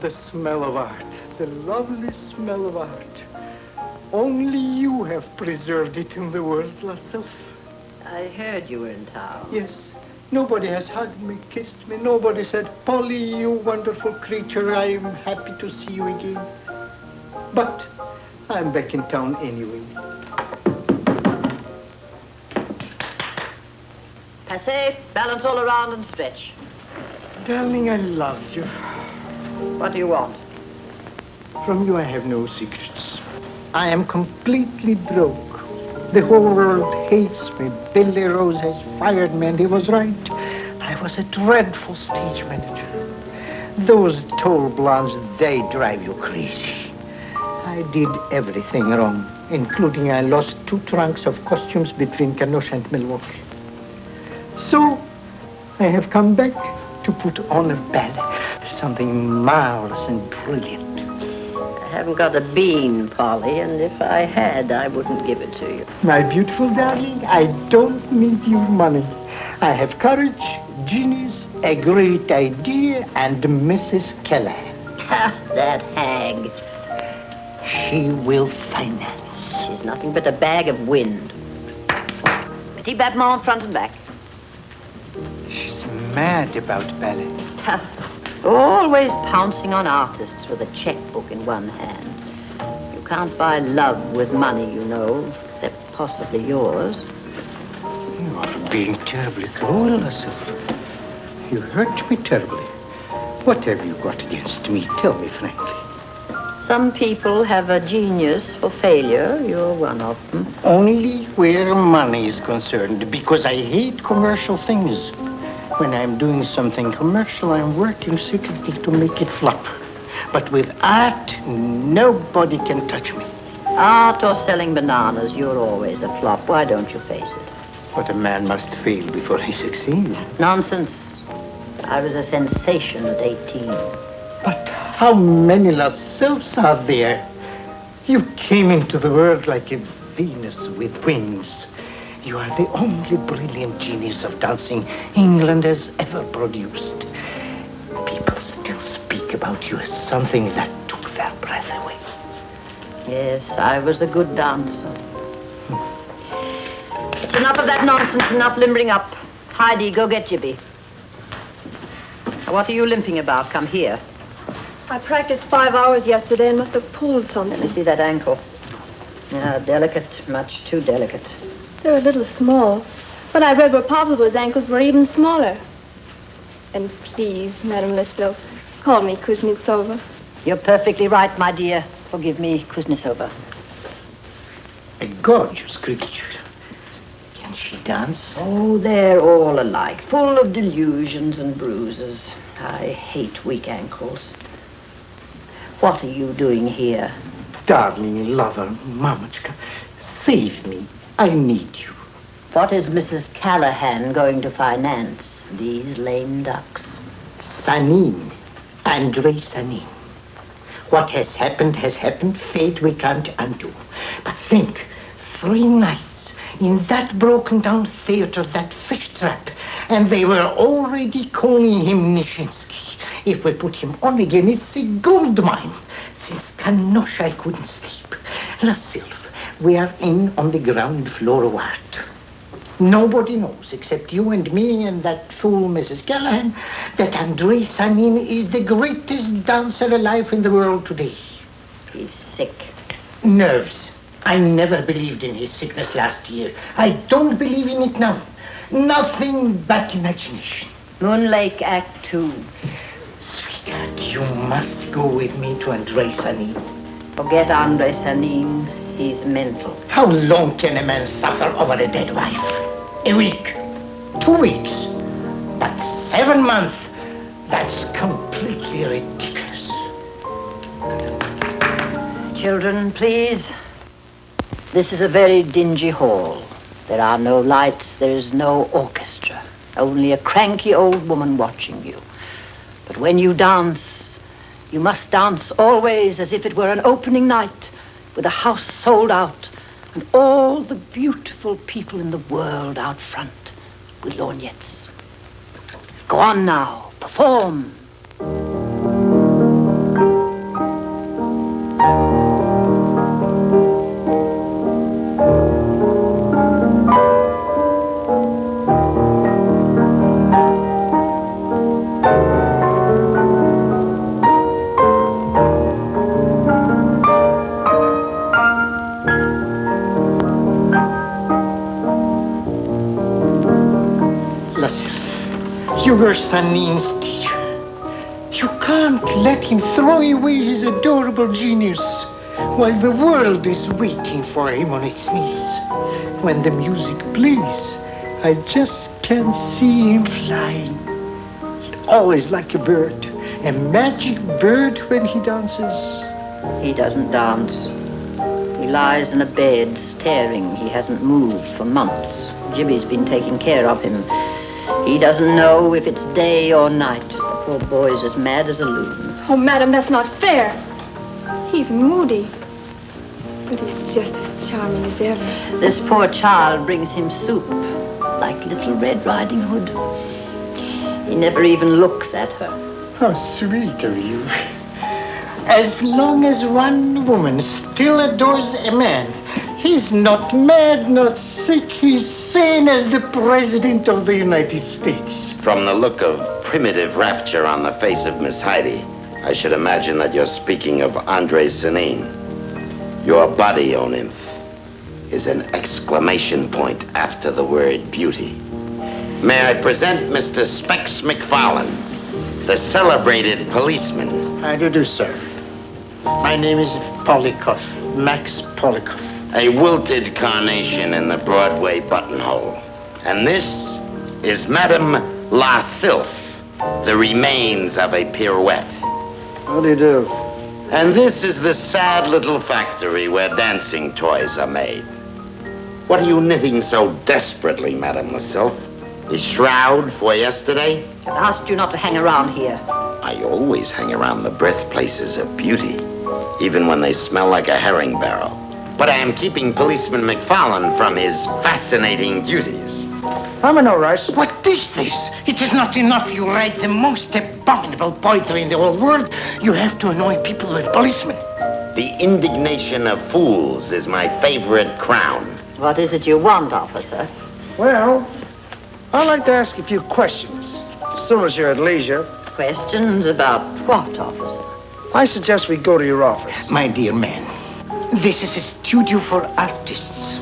The smell of art, the lovely smell of art. Only you have preserved it in the world, Lasself. I heard you were in town. Yes. Nobody has hugged me, kissed me. Nobody said, Polly, you wonderful creature, I am happy to see you again. But I'm back in town anyway. Passe, balance all around and stretch. Darling, I love you. What do you want? From you I have no secrets. I am completely broke. The whole world hates me. Billy Rose has fired me, and he was right. I was a dreadful stage manager. Those tall blondes, they drive you crazy. I did everything wrong, including I lost 2 trunks of costumes between Kenosha and Milwaukee. So I have come back to put on a ballet. Something marvelous and brilliant. I haven't got a bean, Polly, and if I had, I wouldn't give it to you. My beautiful darling, I don't need your money. I have courage, genius, a great idea, and Mrs. Callahan. That hag. She will finance. She's nothing but a bag of wind. Petit battement front and back. She's mad about ballet. Always pouncing on artists with a checkbook in one hand. You can't buy love with money, you know, except possibly yours. You are being terribly cruel, Lasself. You hurt me terribly. What have you got against me? Tell me frankly. Some people have a genius for failure. You're one of them. Only where money is concerned, because I hate commercial things. When I'm doing something commercial, I'm working secretly to make it flop. But with art, nobody can touch me. Art or selling bananas, you're always a flop. Why don't you face it? But a man must fail before he succeeds. Nonsense. I was a sensation at 18. But how many Lasselfs are there? You came into the world like a Venus with wings. You are the only brilliant genius of dancing England has ever produced. People still speak about you as something that took their breath away. Yes, I was a good dancer. It's enough of that nonsense, enough limbering up. Heidi, go get Jibby. Now, what are you limping about? Come here. I practiced 5 hours yesterday and must have pulled something. Let me see that ankle. Delicate, much too delicate. They're a little small, but I read where Pavlova's ankles were even smaller. And please, Madame Leslow, call me Kuznetsova. You're perfectly right, my dear. Forgive me, Kuznetsova. A gorgeous creature. Can she dance? Oh, they're all alike, full of delusions and bruises. I hate weak ankles. What are you doing here? Darling lover, Mamachka, save me. I need you. What is Mrs. Callahan going to finance? These lame ducks. Sanin. Andrei Sanin. What has happened has happened. Fate we can't undo. But think, 3 nights in that broken down theater, that fish trap, and they were already calling him Nishinsky. If we put him on again, it's a gold mine. Since Kenosha, I couldn't sleep. Lasself, we are in on the ground floor of art. Nobody knows, except you and me and that fool Mrs. Callahan, that Andrei Sanin is the greatest dancer alive in the world today. He's sick. Nerves. I never believed in his sickness last year. I don't believe in it now. Nothing but imagination. Moon Lake, Act 2. Sweetheart, you must go with me to Andrei Sanin. Forget Andrei Sanin. He's mental. How long can a man suffer over a dead wife? A week, 2 weeks, but 7 months, that's complete. Completely ridiculous. Children, please. This is a very dingy hall. There are no lights, there is no orchestra. Only a cranky old woman watching you. But when you dance, you must dance always as if it were an opening night, with the house sold out, and all the beautiful people in the world out front with lorgnettes. Go on now, perform. You were Sanin's teacher. You can't let him throw away his adorable genius while the world is waiting for him on its knees. When the music plays, I just can't see him flying. Always like a bird, a magic bird when he dances. He doesn't dance. He lies in a bed, staring. He hasn't moved for months. Jibby's been taking care of him. He doesn't know if it's day or night. The poor boy's as mad as a loon. Oh, madam, that's not fair. He's moody, but he's just as charming as ever. This poor child brings him soup, like Little Red Riding Hood. He never even looks at her. How sweet of you. As long as one woman still adores a man, he's not mad, not sick. He's sane as the President of the United States. From the look of primitive rapture on the face of Miss Heidi, I should imagine that you're speaking of Andre Sanin. Your body, O nymph, is an exclamation point after the word beauty. May I present Mr. Specs McFarlane, the celebrated policeman. How do you do, sir? My name is Polikoff, Max Polikoff. A wilted carnation in the Broadway buttonhole. And this is Madame La Sylph, the remains of a pirouette. How do you do? And this is the sad little factory where dancing toys are made. What are you knitting so desperately, Madame La Sylph? The shroud for yesterday? I asked you not to hang around here. I always hang around the birthplaces of beauty, even when they smell like a herring barrel. But I am keeping Policeman McFarlane from his fascinating duties. I'm in no rush. What is this? It is not enough you write the most abominable poetry in the whole world. You have to annoy people with policemen. The indignation of fools is my favorite crown. What is it you want, officer? Well, I'd like to ask a few questions, as soon as you're at leisure. Questions about what, officer? I suggest we go to your office. My dear man, this is a studio for artists.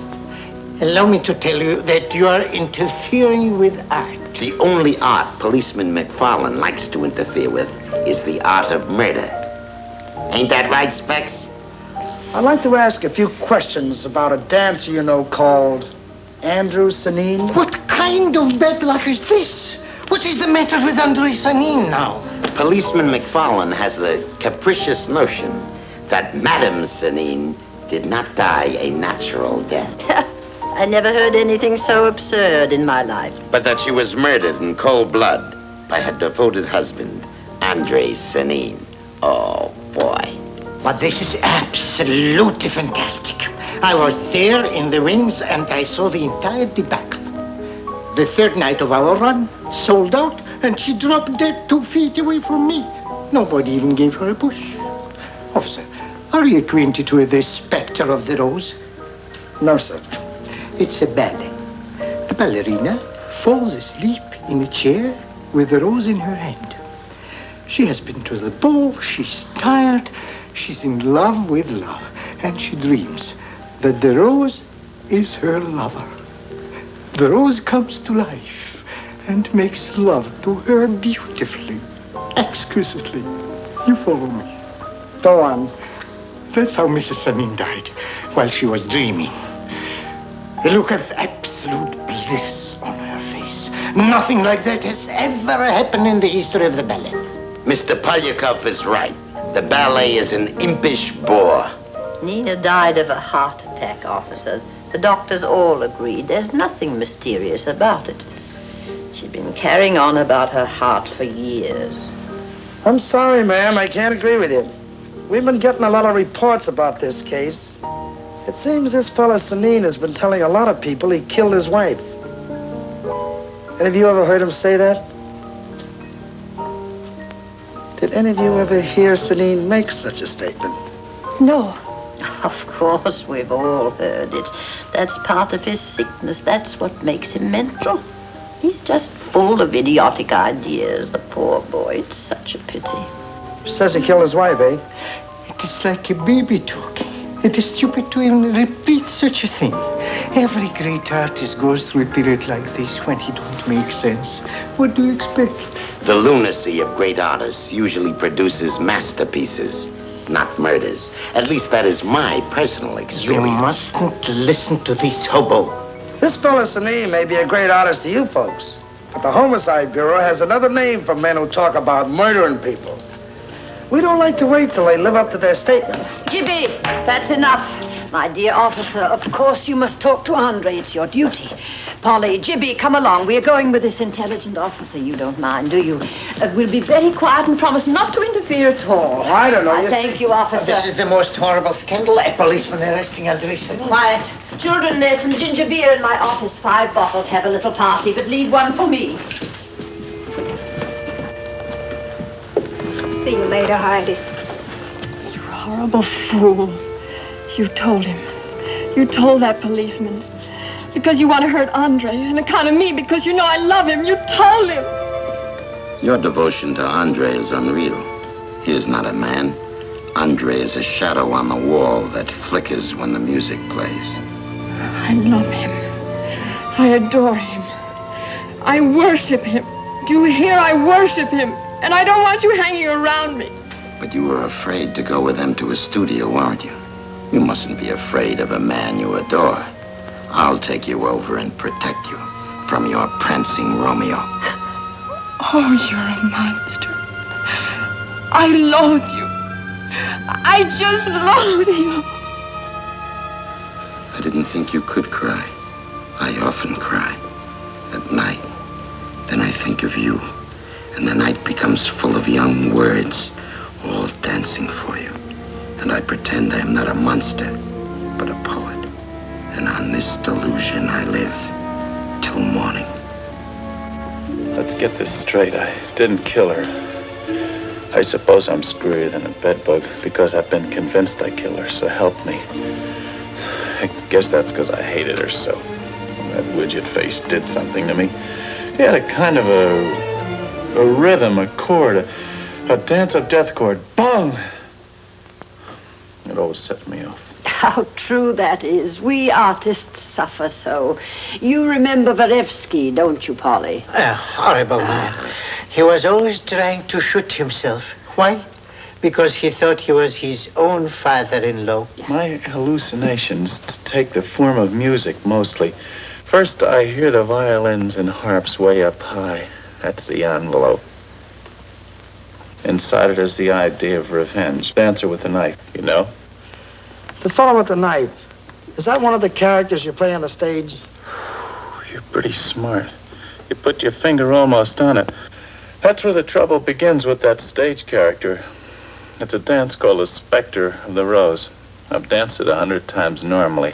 Allow me to tell you that you are interfering with art. The only art Policeman McFarlane likes to interfere with is the art of murder. Ain't that right, Specs? I'd like to ask a few questions about a dancer you know called Andrew Sanin. What kind of bad luck is this? What is the matter with Andre Sanin now? Policeman McFarlane has the capricious notion that Madame Sanin did not die a natural death. I never heard anything so absurd in my life. But that she was murdered in cold blood by her devoted husband, Andre Sanin. Oh, boy. But this is absolutely fantastic. I was there in the wings and I saw the entire debacle. The third night of our run, sold out, and she dropped dead 2 feet away from me. Nobody even gave her a push. Officer, are you acquainted with the Specter of the Rose? No, sir. It's a ballet. The ballerina falls asleep in a chair with the rose in her hand. She has been to the ball, she's tired, she's in love with love, and she dreams that the rose is her lover. The rose comes to life and makes love to her beautifully, exquisitely. You follow me? Go on. That's how Mrs. Sanin died, while she was dreaming. A look of absolute bliss on her face. Nothing like that has ever happened in the history of the ballet. Mr. Polyakov is right. The ballet is an impish bore. Nina died of a heart attack, officer. The doctors all agreed. There's nothing mysterious about it. She'd been carrying on about her heart for years. I'm sorry, ma'am. I can't agree with you. We've been getting a lot of reports about this case. It seems this fella Sanin has been telling a lot of people he killed his wife. Any of you ever heard him say that? Did any of you ever hear Sanin make such a statement? No. Of course, we've all heard it. That's part of his sickness. That's what makes him mental. He's just full of idiotic ideas, the poor boy. It's such a pity. Says he killed his wife, eh? It is like a baby talking. It is stupid to even repeat such a thing. Every great artist goes through a period like this when he don't make sense. What do you expect? The lunacy of great artists usually produces masterpieces, not murders. At least that is my personal experience. You mustn't listen to this hobo. This fella Sanin may be a great artist to you folks, but the Homicide Bureau has another name for men who talk about murdering people. We don't like to wait till they live up to their statements. Gibby, that's enough. My dear officer, of course you must talk to Andre. It's your duty. Polly, Gibby, come along. We're going with this intelligent officer. You don't mind, do you? We'll be very quiet and promise not to interfere at all. Oh, I don't know. Thank you, officer. This is the most horrible scandal. A policeman arresting Andre Sanin. Quiet. Children, there's some ginger beer in my office. 5 bottles. Have a little party, but leave one for me. See you later, Heidi. You horrible fool. You told him. You told that policeman. Because you want to hurt Andre, on account of me, because you know I love him. You told him. Your devotion to Andre is unreal. He is not a man. Andre is a shadow on the wall that flickers when the music plays. I love him. I adore him. I worship him. Do you hear? I worship him. And I don't want you hanging around me. But you were afraid to go with them to a studio, weren't you? You mustn't be afraid of a man you adore. I'll take you over and protect you from your prancing Romeo. Oh, you're a monster. I loathe you. I just loathe you. I didn't think you could cry. I often cry. At night. Then I think of you. And the night becomes full of young words, all dancing for you. And I pretend I am not a monster, but a poet. And on this delusion I live till morning. Let's get this straight. I didn't kill her. I suppose I'm screwier than a bedbug because I've been convinced I killed her, so help me. I guess that's because I hated her so. That widget face did something to me. He had a kind of a rhythm, a chord, a dance of death chord. Bong! It always set me off. How true that is. We artists suffer so. You remember Warewski, don't you, Polly? A horrible man. He was always trying to shoot himself. Why? Because he thought he was his own father-in-law. My hallucinations take the form of music, mostly. First, I hear the violins and harps way up high. That's the envelope. Inside it is the idea of revenge. Dancer with a knife, you know? The fellow with the knife, is that one of the characters you play on the stage? You're pretty smart. You put your finger almost on it. That's where the trouble begins with that stage character. It's a dance called the Specter of the Rose. I've danced it 100 times normally.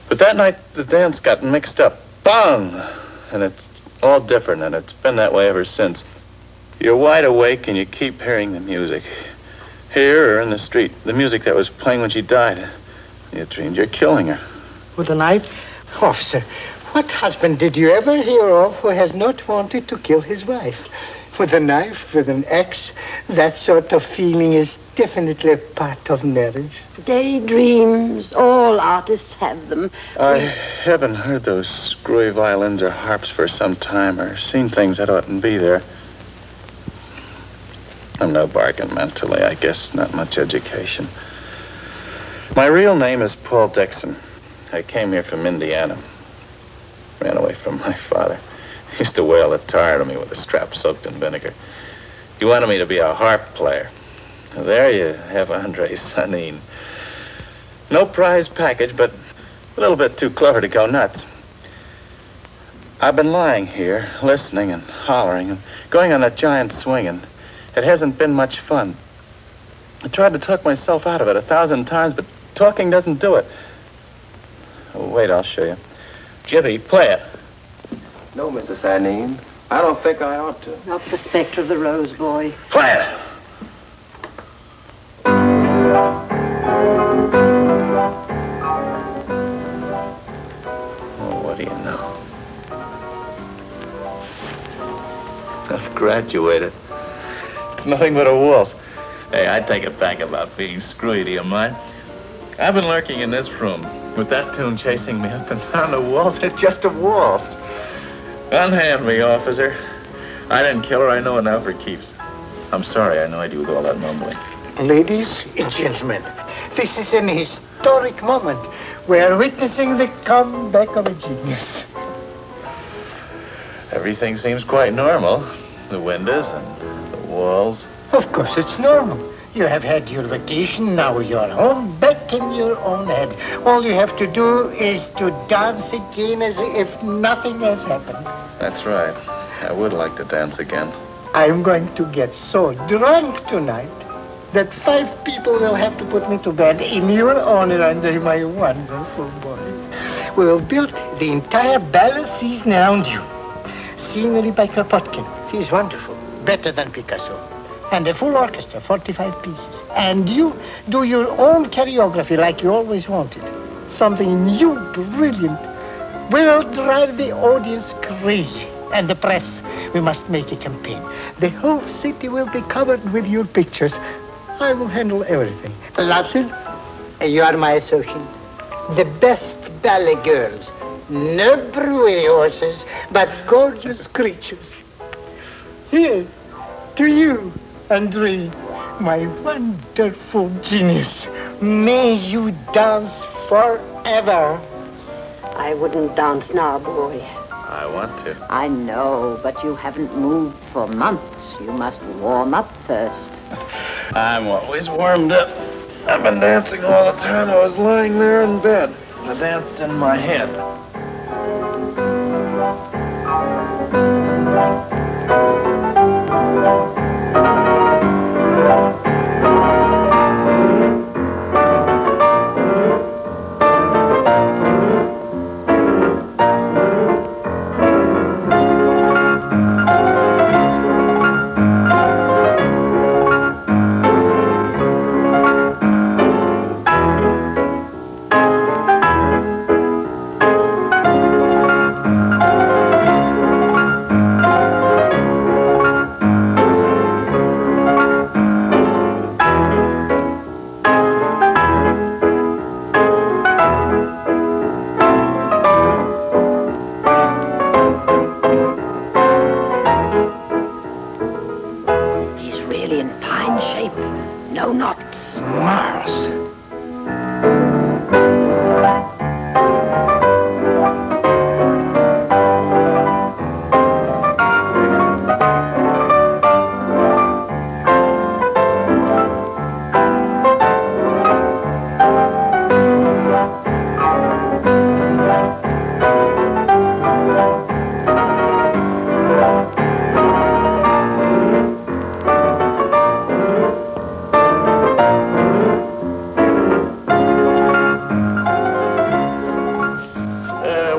But that night, the dance got mixed up. Bang! And it's all different, and it's been that way ever since. You're wide awake, and you keep hearing the music. Here or in the street, the music that was playing when she died. You dreamed you're killing her. With a knife? Officer, what husband did you ever hear of who has not wanted to kill his wife? With a knife, with an axe, that sort of feeling is definitely a part of marriage. Daydreams. All artists have them. I haven't heard those screwy violins or harps for some time, or seen things that oughtn't be there. I'm no bargain mentally, I guess. Not much education. My real name is Paul Dixon. I came here from Indiana. Ran away from my father. He used to wail a tar at me with a strap soaked in vinegar. He He wanted me to be a harp player. Well, there you have Andre Sanin. No prize package, but a little bit too clever to go nuts. I've been lying here, listening and hollering and going on a giant swing, and it hasn't been much fun. I tried to talk myself out of it 1,000 times, but talking doesn't do it. Oh, wait, I'll show you. Jibby, play it. No, Mr. Sanin. I don't think I ought to. Not the Specter of the Rose, boy. Play it! Oh, what do you know? I've graduated. It's nothing but a waltz. Hey, I take it back about being screwy, do you mind? I've been lurking in this room with that tune chasing me up and down the walls. It's just a waltz. Unhand me, officer. I didn't kill her. I know it now for keeps. I'm sorry I annoyed you with all that mumbling. Ladies and gentlemen, this is an historic moment. We are witnessing the comeback of a genius. Everything seems quite normal. The windows and the walls. Of course, it's normal. You have had your vacation, now you're home, back in your own head. All you have to do is to dance again as if nothing has happened. That's right. I would like to dance again. I'm going to get so drunk tonight that 5 people will have to put me to bed in your honor, Andre, my wonderful boy. We will build the entire ballet season around you. Scenery by Kropotkin. He's wonderful. Better than Picasso. And a full orchestra, 45 pieces. And you do your own choreography like you always wanted. Something new, brilliant. We'll drive the audience crazy. And the press, we must make a campaign. The whole city will be covered with your pictures. I will handle everything. Larson, you are my associate. The best ballet girls. No brewery horses, but gorgeous creatures. Here, to you, Andre, my wonderful genius. May you dance forever. I wouldn't dance now, boy. I want to. I know, but you haven't moved for months. You must warm up first. I'm always warmed up. I've been dancing all the time I was lying there in bed. I danced in my head.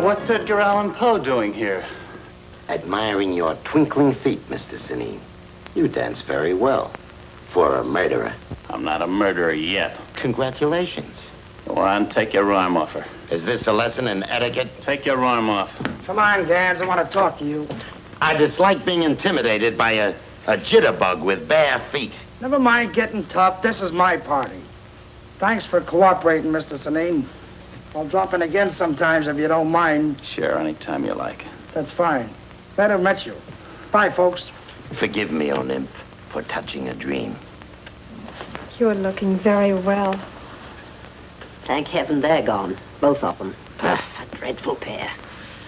What's Edgar Allan Poe doing here? Admiring your twinkling feet, Mr. Sanin. You dance very well. For a murderer. I'm not a murderer yet. Congratulations. Go on, take your arm off her. Is this a lesson in etiquette? Take your arm off. Come on, Gans, I want to talk to you. I dislike being intimidated by a jitterbug with bare feet. Never mind getting tough. This is my party. Thanks for cooperating, Mr. Sanin. I'll drop in again sometimes if you don't mind. Sure, anytime you like. That's fine. Glad I met you. Bye, folks. Forgive me, O nymph, for touching a dream. You're looking very well. Thank heaven they're gone, both of them. A dreadful pair.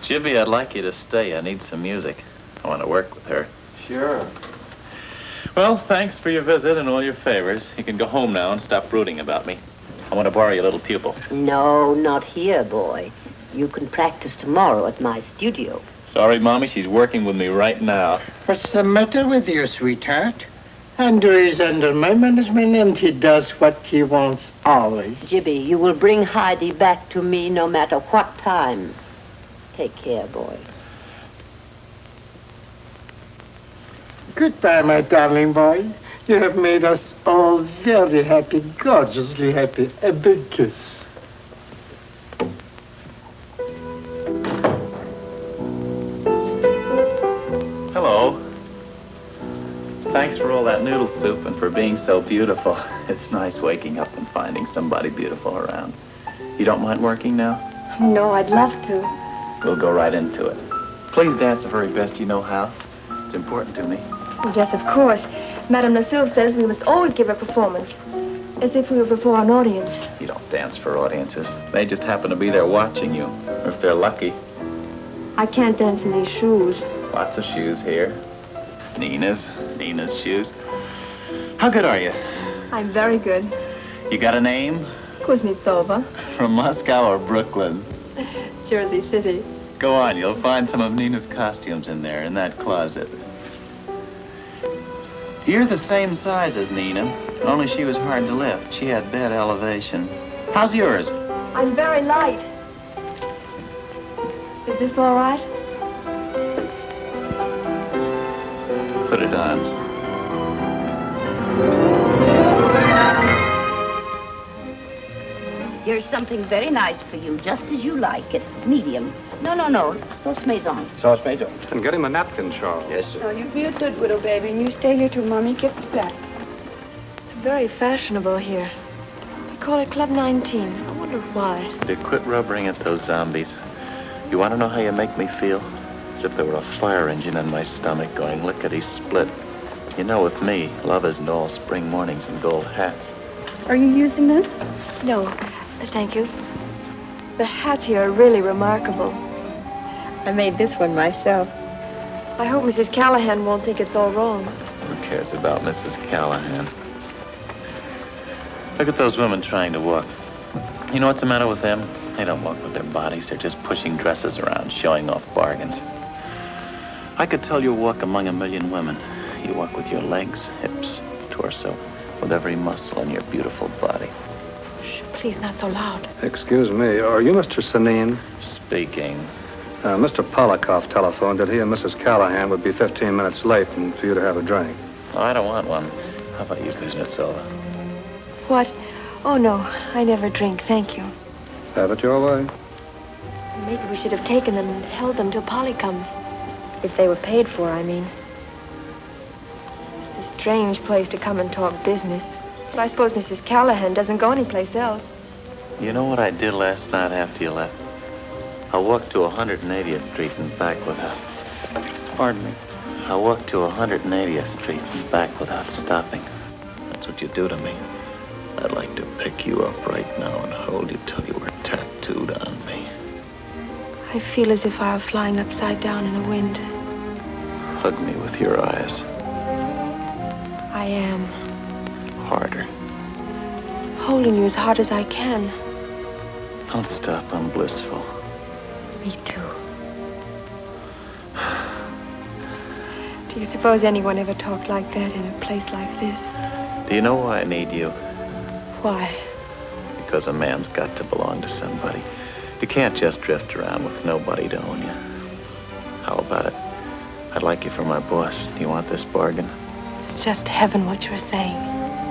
Jibby, I'd like you to stay. I need some music. I want to work with her. Sure. Well, thanks for your visit and all your favors. You can go home now and stop brooding about me. I want to borrow your little pupil. No, not here, boy. You can practice tomorrow at my studio. Sorry, Mommy, she's working with me right now. What's the matter with you, sweetheart? Andrew is under my management and he does what he wants always. Gibby, you will bring Heidi back to me no matter what time. Take care, boy. Goodbye, my darling boy. You have made us all very happy, gorgeously happy. A big kiss. Hello. Thanks for all that noodle soup and for being so beautiful. It's nice waking up and finding somebody beautiful around. You don't mind working now? No, I'd love to. We'll go right into it. Please dance the very best you know how. It's important to me. Yes, of course. Madame Lucille says we must always give a performance, as if we were before an audience. You don't dance for audiences. They just happen to be there watching you, or if they're lucky. I can't dance in these shoes. Lots of shoes here. Nina's shoes. How good are you? I'm very good. You got a name? Kuznetsova, From Moscow or Brooklyn? Jersey City. Go on, you'll find some of Nina's costumes in there, in that closet. You're the same size as Nina, only she was hard to lift. She had bad elevation. How's yours? I'm very light. Is this all right? Put it on. Here's something very nice for you, just as you like it. Medium. No. Sauce maison. Sauce Major. And get him a napkin, Charles. Yes, sir. No, you be a good widow, baby, and you stay here till Mommy gets back. It's very fashionable here. They call it Club 19. I wonder why. You quit rubbering at those zombies. You want to know how you make me feel? As if there were a fire engine in my stomach going lickety-split. You know, with me, love isn't all spring mornings and gold hats. Are you using this? No, thank you. The hats here are really remarkable. I made this one myself. I hope Mrs. Callahan won't think it's all wrong. Who cares about Mrs. Callahan? Look at those women trying to walk. You know what's the matter with them? They don't walk with their bodies. They're just pushing dresses around, showing off bargains. I could tell you walk among a million women. You walk with your legs, hips, torso, with every muscle in your beautiful body. Shh, please, not so loud. Excuse me, are you Mr. Sanin? Speaking. Mr. Polikoff telephoned that he and Mrs. Callahan would be 15 minutes late and for you to have a drink. Oh, I don't want one. How about you, Kuznetsova? What? Oh, no, I never drink, thank you. Have it your way. Maybe we should have taken them and held them till Polly comes. If they were paid for, I mean. It's a strange place to come and talk business. But I suppose Mrs. Callahan doesn't go anyplace else. You know what I did last night after you left? I walked to 180th Street and back without... Pardon me? I walked to 180th Street and back without stopping. That's what you do to me. I'd like to pick you up right now and hold you till you were tattooed on me. I feel as if I were flying upside down in the wind. Hug me with your eyes. I am. Harder. Holding you as hard as I can. Don't stop, I'm blissful. Me too. Do you suppose anyone ever talked like that in a place like this? Do you know why I need you? Why? Because a man's got to belong to somebody. You can't just drift around with nobody to own you. How about it? I'd like you for my boss. Do you want this bargain? It's just heaven what you're saying.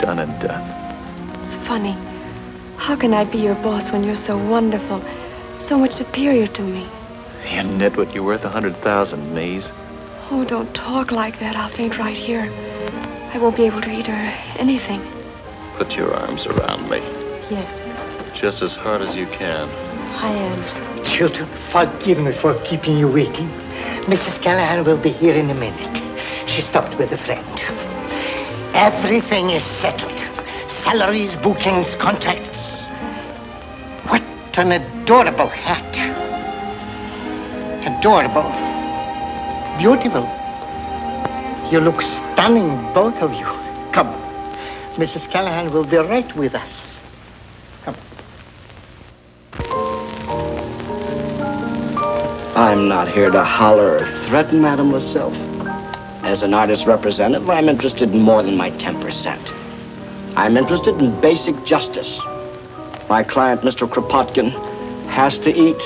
Done and done. It's funny. How can I be your boss when you're so wonderful, so much superior to me? You nitwit, you're worth 100,000 knees. Oh, don't talk like that. I'll faint right here. I won't be able to eat or anything. Put your arms around me. Yes, Just as hard as you can. I am. Children, forgive me for keeping you waiting. Mrs. Callahan will be here in a minute. She stopped with a friend. Everything is settled. Salaries, bookings, contracts. What an adorable hat. Adorable. Beautiful. You look stunning, both of you. Come. Mrs. Callahan will be right with us. Come. I'm not here to holler or threaten Madame Lasself. As an artist representative, I'm interested in more than my 10%. I'm interested in basic justice. My client, Mr. Kropotkin, has to eat.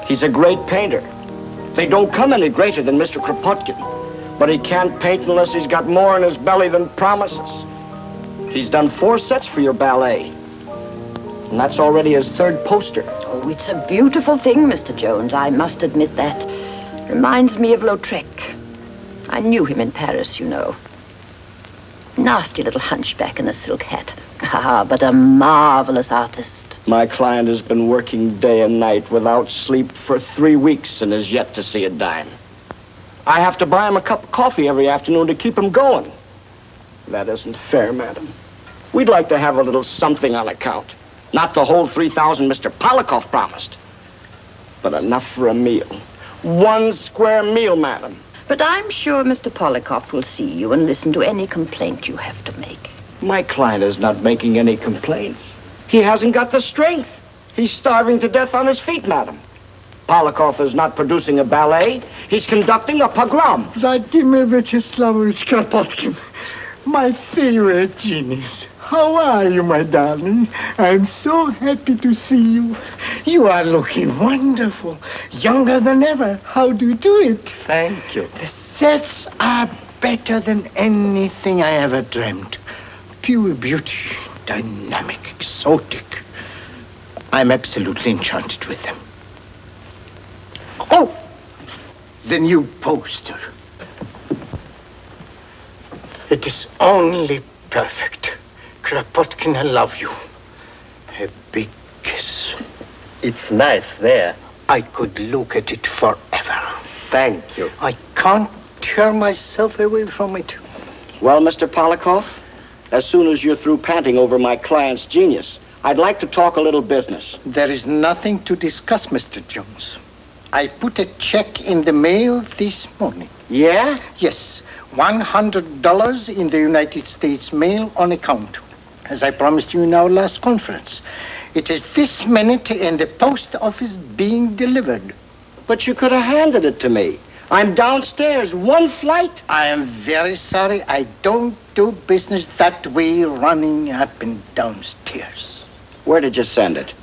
He's a great painter. They don't come any greater than Mr. Kropotkin. But he can't paint unless he's got more in his belly than promises. He's done 4 sets for your ballet. And that's already his 3rd poster. Oh, it's a beautiful thing, Mr. Jones. I must admit that. Reminds me of Lautrec. I knew him in Paris, you know. Nasty little hunchback in a silk hat. Ah, but a marvelous artist. My client has been working day and night without sleep for 3 weeks and is yet to see a dime. I have to buy him a cup of coffee every afternoon to keep him going. That isn't fair, madam. We'd like to have a little something on account. Not the whole 3,000 Mr. Polikoff promised, but enough for a meal. 1 square meal, madam. But I'm sure Mr. Polikoff will see you and listen to any complaint you have to make. My client is not making any complaints. He hasn't got the strength. He's starving to death on his feet, madam. Polikoff is not producing a ballet. He's conducting a pogrom. Vladimir Vyacheslamovich Kropotkin, my favorite genius. How are you, my darling? I'm so happy to see you. You are looking wonderful, younger than ever. How do you do it? Thank you. The sets are better than anything I ever dreamt. Pure beauty, dynamic, exotic. I'm absolutely enchanted with them. Oh, the new poster. It is only perfect. Kropotkin, I love you. A big kiss. It's nice there. I could look at it forever. Thank you. I can't tear myself away from it. Well, Mr. Polikoff, as soon as you're through panting over my client's genius, I'd like to talk a little business. There is nothing to discuss, Mr. Jones. I put a check in the mail this morning. Yeah? Yes, $100 in the United States mail on account, as I promised you in our last conference. It is this minute in the post office being delivered. But you could have handed it to me. I'm downstairs, 1 flight. I am very sorry. I don't do business that way, running up and downstairs. Where did you send it?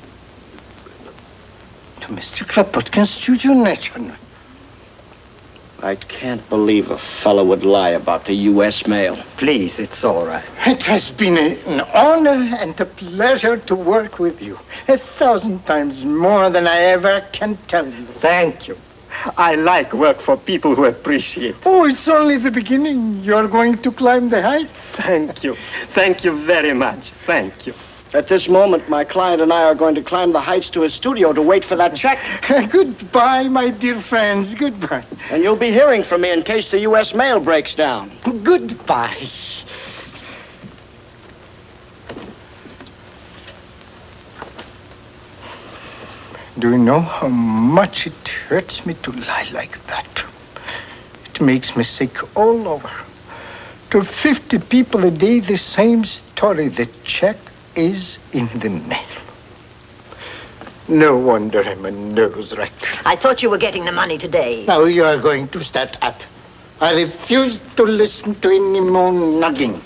To Mr. Kropotkin's studio, naturally. I can't believe a fellow would lie about the U.S. mail. Please, it's all right. It has been an honor and a pleasure to work with you. 1,000 times more than I ever can tell you. Thank you. I like work for people who appreciate. Oh, it's only the beginning. You're going to climb the heights. Thank you. Thank you very much. Thank you. At this moment, my client and I are going to climb the heights to his studio to wait for that check. Goodbye, my dear friends. Goodbye. And you'll be hearing from me in case the U.S. mail breaks down. Goodbye. Do you know how much it hurts me to lie like that? It makes me sick all over. To 50 people a day, the same story. The check is in the mail. No wonder I'm a nervous wreck. I thought you were getting the money today. Now you are going to start up. I refuse to listen to any more nagging.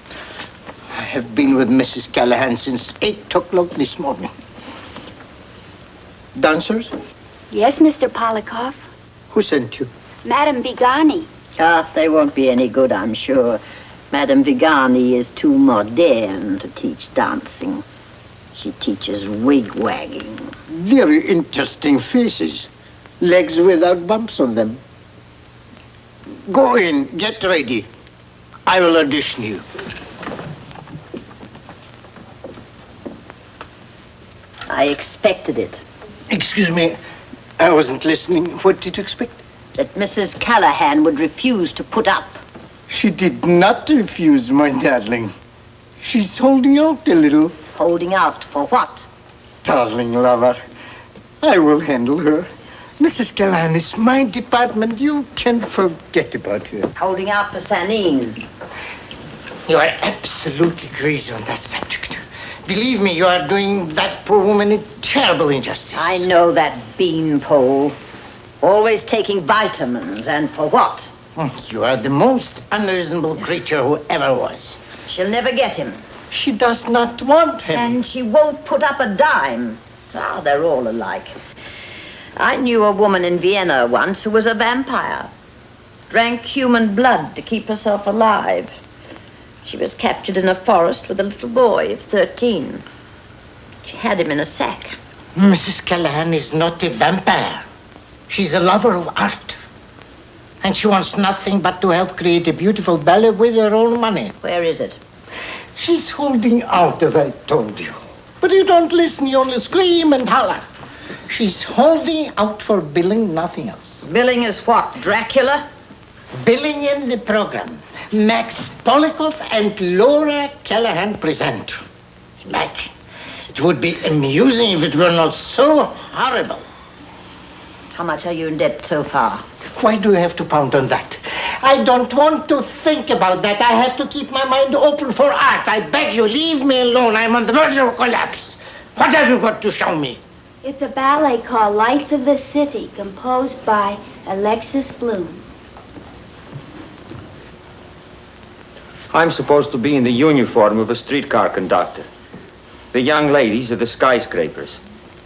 I have been with Mrs. Callahan since 8 o'clock this morning. Dancers? Yes, Mr. Polikoff. Who sent you? Madame Vigani. Ah, they won't be any good, I'm sure. Madame Vigani is too moderne to teach dancing. She teaches wig-wagging. Very interesting faces. Legs without bumps on them. Go in, get ready. I will audition you. I expected it. Excuse me, I wasn't listening. What did you expect? That Mrs. Callahan would refuse to put up. She did not refuse, my darling. She's holding out a little. Holding out for what? Darling lover, I will handle her. Mrs. Callahan is my department. You can forget about her. Holding out for Sanine. You are absolutely crazy on that subject. Believe me, you are doing that poor woman a terrible injustice. I know that beanpole. Always taking vitamins, and for what? You are the most unreasonable creature who ever was. She'll never get him. She does not want him. And she won't put up a dime. Ah, they're all alike. I knew a woman in Vienna once who was a vampire. Drank human blood to keep herself alive. She was captured in a forest with a little boy of 13. She had him in a sack. Mrs. Callahan is not a vampire. She's a lover of art. And she wants nothing but to help create a beautiful ballet with her own money. Where is it? She's holding out, as I told you. But you don't listen, you only scream and holler. She's holding out for billing, nothing else. Billing is what, Dracula? Billing in the program. Max Polikoff and Laura Callahan present. Imagine. It would be amusing if it were not so horrible. How much are you in debt so far? Why do you have to pound on that? I don't want to think about that. I have to keep my mind open for art. I beg you, leave me alone. I'm on the verge of collapse. What have you got to show me? It's a ballet called Lights of the City, composed by Alexis Bloom. I'm supposed to be in the uniform of a streetcar conductor. The young ladies are the skyscrapers.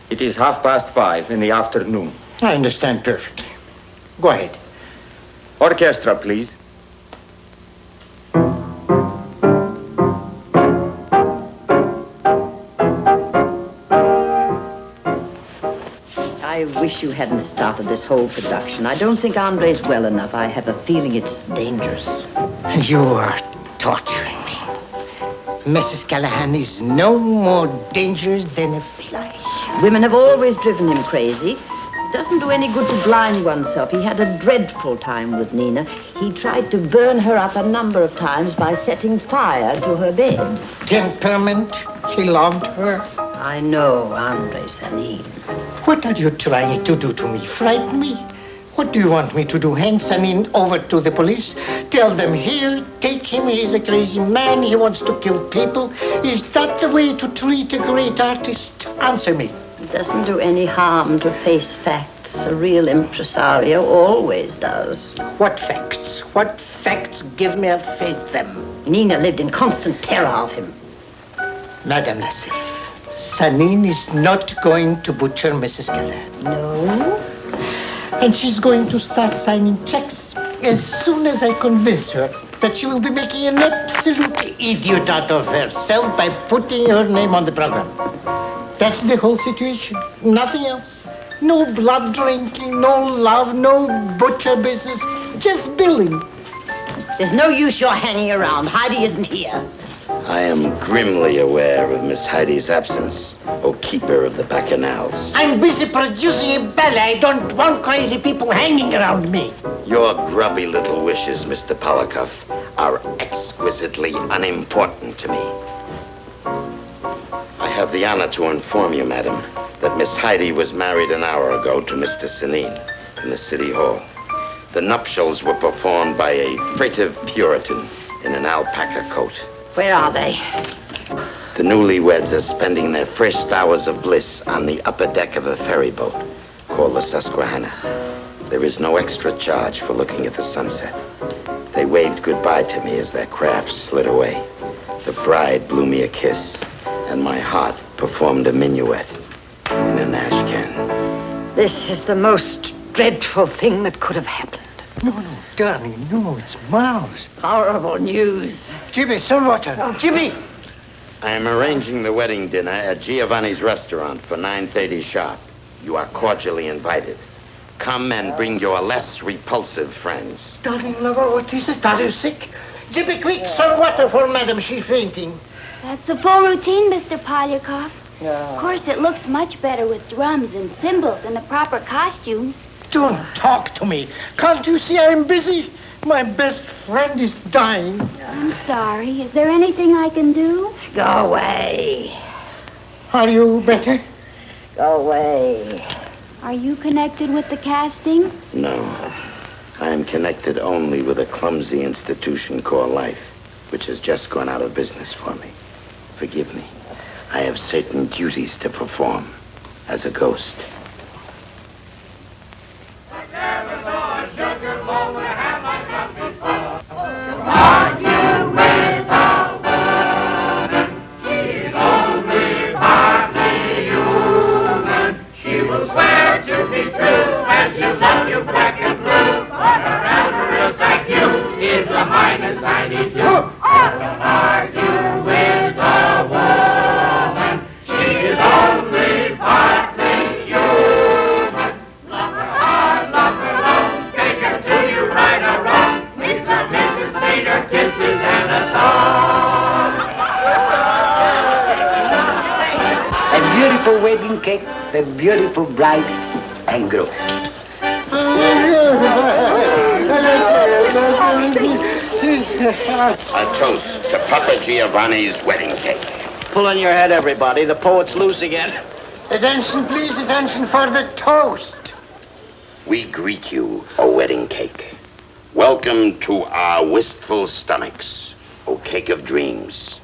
It is 5:30 in the afternoon. I understand perfectly. Go ahead. Orchestra, please. I wish you hadn't started this whole production. I don't think Andre's well enough. I have a feeling it's dangerous. You are torturing me. Mrs. Callahan is no more dangerous than a fly. Women have always driven him crazy. It doesn't do any good to blind oneself. He had a dreadful time with Nina. He tried to burn her up a number of times by setting fire to her bed. Temperament. He loved her. I know, Andre Sanine. What are you trying to do to me? Frighten me? What do you want me to do? Hand Sanine over to the police? Tell them here, take him, he's a crazy man, he wants to kill people. Is that the way to treat a great artist? Answer me. It doesn't do any harm to face facts. A real impresario always does. What facts? What facts? Give me, I'll face them. Nina lived in constant terror of him. Madame Nassif, Sanine is not going to butcher Mrs. Callahan. No? And she's going to start signing checks as soon as I convince her that she will be making an absolute idiot out of herself by putting her name on the program. That's the whole situation. Nothing else. No blood drinking, no love, no butcher business, just billing. There's no use you're hanging around. Heidi isn't here. I am grimly aware of Miss Heidi's absence, O keeper of the bacchanals. I'm busy producing a ballet. I don't want crazy people hanging around me. Your grubby little wishes, Mr. Polikoff, are exquisitely unimportant to me. I have the honor to inform you, madam, that Miss Heidi was married an hour ago to Mr. Sanine in the City Hall. The nuptials were performed by a furtive Puritan in an alpaca coat. Where are they? The newlyweds are spending their first hours of bliss on the upper deck of a ferry boat called the Susquehanna. There is no extra charge for looking at the sunset. They waved goodbye to me as their craft slid away. The bride blew me a kiss, and my heart performed a minuet in an ash can. This is the most dreadful thing that could have happened. No, darling, no, it's marvelous. Horrible news. Jimmy, some water. Jimmy! I am arranging the wedding dinner at Giovanni's restaurant for 9:30 sharp. You are cordially invited. Come and bring your less repulsive friends. Darling lover, what is it? Are you sick? Jimmy, quick, some water for madam. She's fainting. That's the full routine, Mr. Polyakov. Of course, it looks much better with drums and cymbals and the proper costumes. Don't talk to me. Can't you see I'm busy? My best friend is dying. I'm sorry. Is there anything I can do? Go away. Are you better? Go away. Are you connected with the casting? No. I am connected only with a clumsy institution called life, which has just gone out of business for me. Forgive me. I have certain duties to perform as a ghost. Beautiful wedding cake, the beautiful bride and groom. A toast to Papa Giovanni's wedding cake. Pulling your head, everybody. The poet's loose again. Attention, please, attention for the toast. We greet you, O wedding cake. Welcome to our wistful stomachs, O cake of dreams.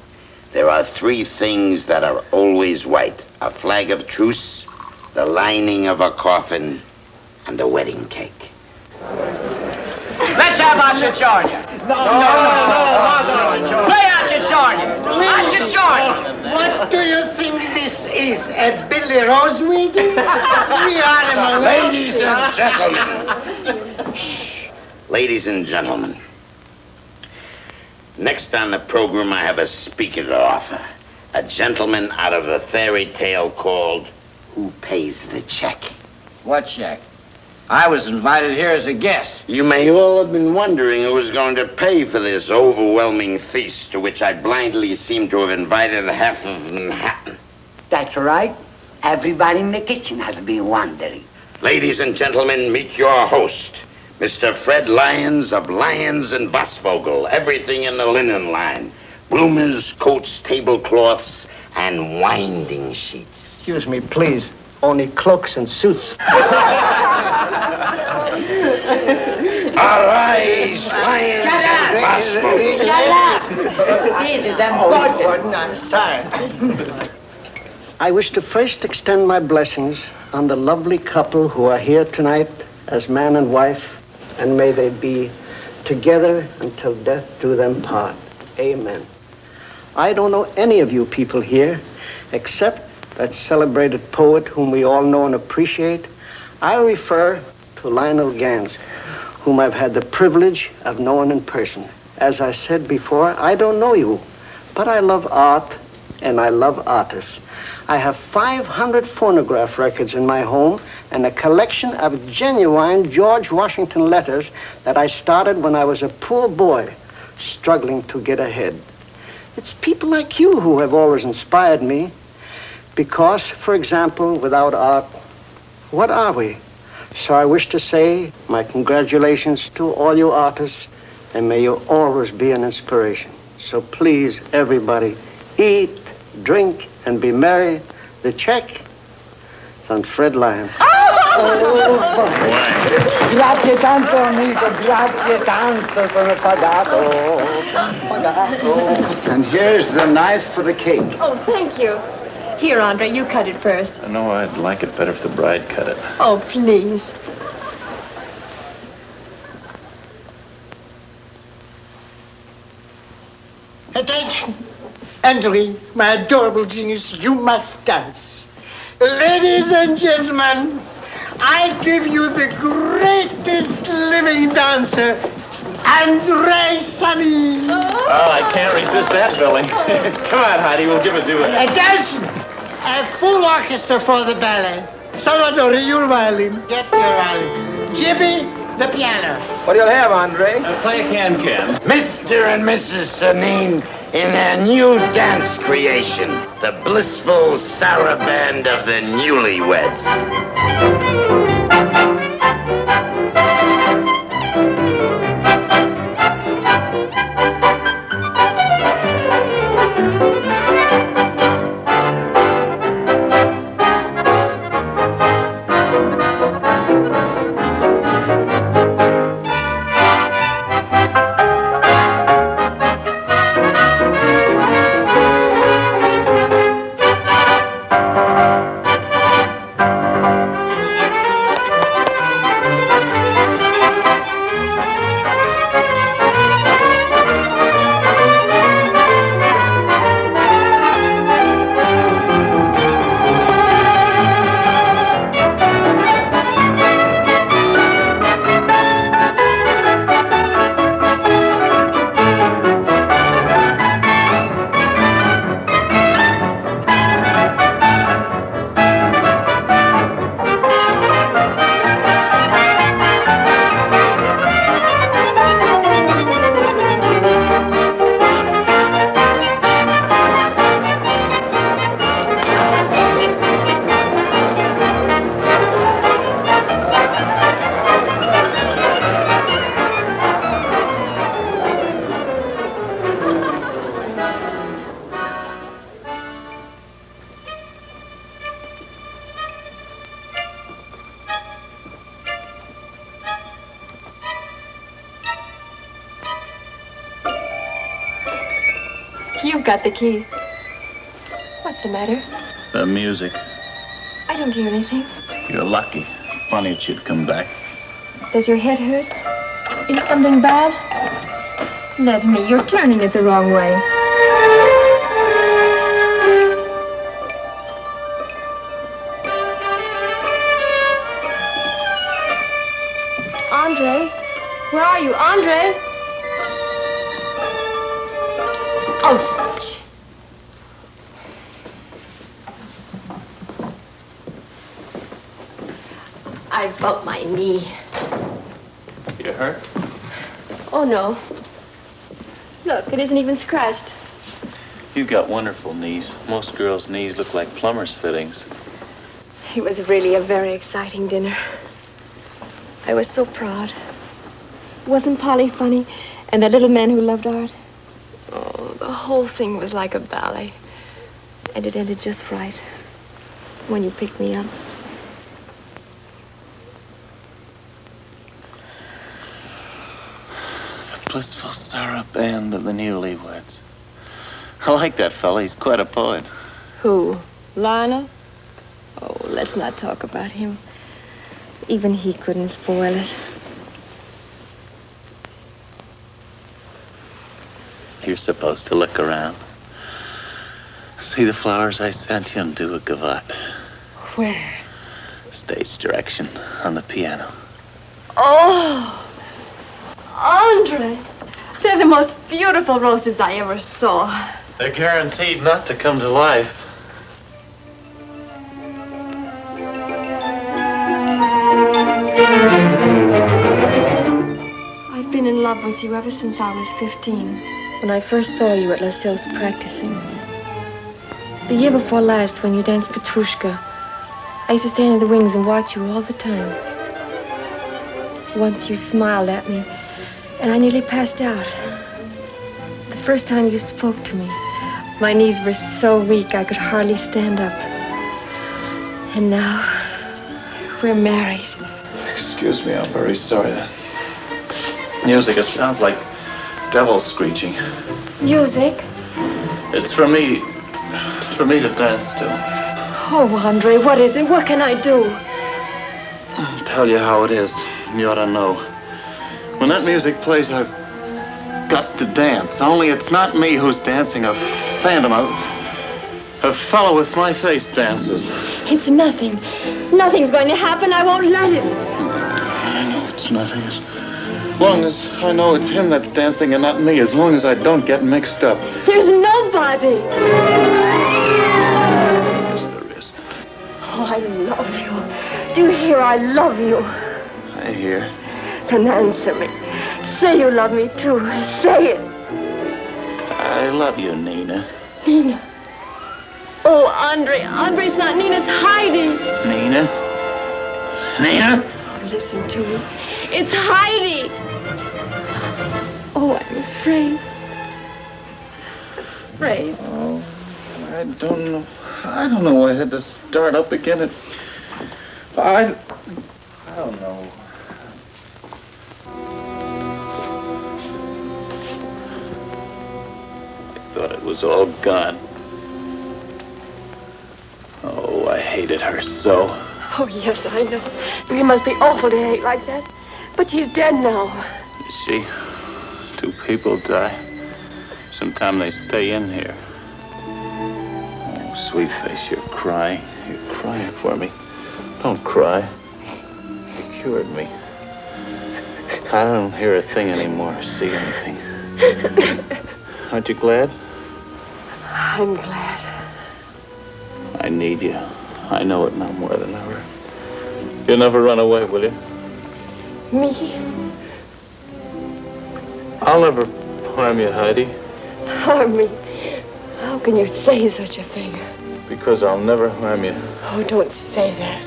There are three things that are always white: a flag of truce, the lining of a coffin, and a wedding cake. Let's have Acicciornia. No. Play Acicciornia. Acicciornia. What do you think this is, a Billy Rose meeting? We are Ladies and gentlemen. Shh. Ladies and gentlemen. Next on the program, I have a speaker to offer. A gentleman out of the fairy tale called Who Pays the Check? What check? I was invited here as a guest. You may all have been wondering who was going to pay for this overwhelming feast to which I blindly seem to have invited half of Manhattan. That's right. Everybody in the kitchen has been wondering. Ladies and gentlemen, meet your host, Mr. Fred Lyons of Lyons and Bosvogel. Everything in the linen line. Bloomers, coats, tablecloths, and winding sheets. Excuse me, please. Only cloaks and suits. Arise, Lyons and Bosvogel. This is important. I'm sorry. I wish to first extend my blessings on the lovely couple who are here tonight as man and wife, and may they be together until death do them part. Amen. I don't know any of you people here, except that celebrated poet whom we all know and appreciate. I refer to Lionel Gans, whom I've had the privilege of knowing in person. As I said before, I don't know you, but I love art and I love artists. I have 500 phonograph records in my home and a collection of genuine George Washington letters that I started when I was a poor boy struggling to get ahead. It's people like you who have always inspired me because, for example, without art, what are we? So I wish to say my congratulations to all you artists, and may you always be an inspiration. So please, everybody, eat, drink, and be merry. The check is on Fred Lyons. Grazie tanto, amico. Grazie tanto. Sono pagato. And here's the knife for the cake. Oh, thank you. Here, Andre, you cut it first. No, I'd like it better if the bride cut it. Oh, please. Attention. Andre, my adorable genius, you must dance. Ladies and gentlemen, I give you the greatest living dancer, Andre Sanin. Oh, I can't resist that, Billy. Come on, Heidi, we'll give a duet. Attention! A full orchestra for the ballet. Salvador, your violin. Get your violin. Jimmy, the piano. What do you have, Andre? Play a can-can. Mr. and Mrs. Sanin in their new dance creation, the blissful saraband of the newlyweds. got the key. What's the matter? The music. I don't hear anything. You're lucky. Funny it should come back. Does your head hurt? Is it something bad? Let me. You're turning it the wrong way. Andre? Where are you? Andre? Oh, shh. I bumped my knee. You hurt? Oh, no. Look, it isn't even scratched. You've got wonderful knees. Most girls' knees look like plumber's fittings. It was really a very exciting dinner. I was so proud. Wasn't Polly funny? And that little man who loved art? Oh, the whole thing was like a ballet. And it ended just right. When you picked me up. The Blissful Sarah Band of the Newlyweds. I like that fella. He's quite a poet. Who? Lionel? Oh, let's not talk about him. Even he couldn't spoil it. You're supposed to look around. See the flowers I sent you and do a gavotte. Where? Stage direction on the piano. Oh! Andre! They're the most beautiful roses I ever saw. They're guaranteed not to come to life. I've been in love with you ever since I was 15. When I first saw you at Lascelles practicing. The year before last, when you danced Petrushka, I used to stand in the wings and watch you all the time. Once you smiled at me, and I nearly passed out. The first time you spoke to me, my knees were so weak I could hardly stand up. And now, we're married. Excuse me, I'm very sorry. That music, it sounds like devils screeching. Music? It's for me to dance to. Oh, Andre, what is it? What can I do? I'll tell you how it is. You ought to know. When that music plays, I've got to dance. Only it's not me who's dancing. A phantom, a fellow with my face dances. It's nothing. Nothing's going to happen. I won't let it. I know it's nothing. As long as I know it's him that's dancing and not me, as long as I don't get mixed up. There's nobody. Yes, there is. Oh, I love you. Do you hear? I love you. I hear. Then answer me. Say you love me, too. Say it. I love you, Nina. Nina. Oh, Andre. Andre's not Nina. It's Heidi. Nina? Nina? Oh, listen to me. It's Heidi. Oh, I'm afraid. Afraid. Oh, I don't know. I don't know why I had to start up again. I don't know. I thought it was all gone. Oh, I hated her so. Oh, yes, I know. You must be awful to hate like that. But she's dead now. Is she? 2 people die. Sometime they stay in here. Oh, sweet face, you're crying. You're crying for me. Don't cry. You cured me. I don't hear a thing anymore, see anything. Aren't you glad? I'm glad. I need you. I know it now more than ever. You'll never run away, will you? Me? I'll never harm you, Heidi. Harm me? How can you say such a thing? Because I'll never harm you. Oh, don't say that.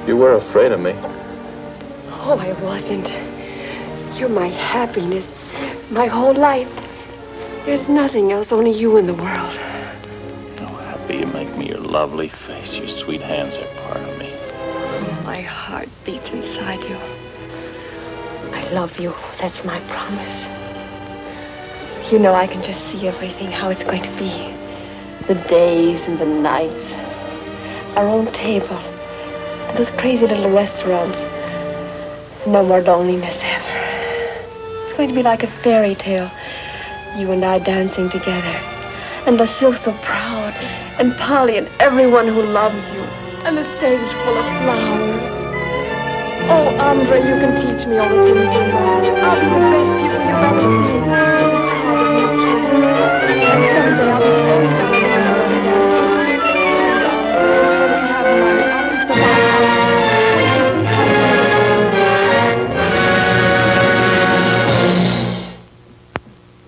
You were afraid of me. Oh, I wasn't. You're my happiness, my whole life. There's nothing else, only you in the world. Oh, happy you make me. Your lovely face, your sweet hands are part of me. Oh, my heart beats inside you. I love you. That's my promise. You know, I can just see everything, how it's going to be. The days and the nights. Our own table. And those crazy little restaurants. No more loneliness ever. It's going to be like a fairy tale. You and I dancing together. And Lucille so proud. And Polly and everyone who loves you. And the stage full of flowers. Oh, Andre, you can teach me all the things you know. I'll be the best people you've ever seen. You'll be proud of me, too. And someday I'll be totally down in the world again.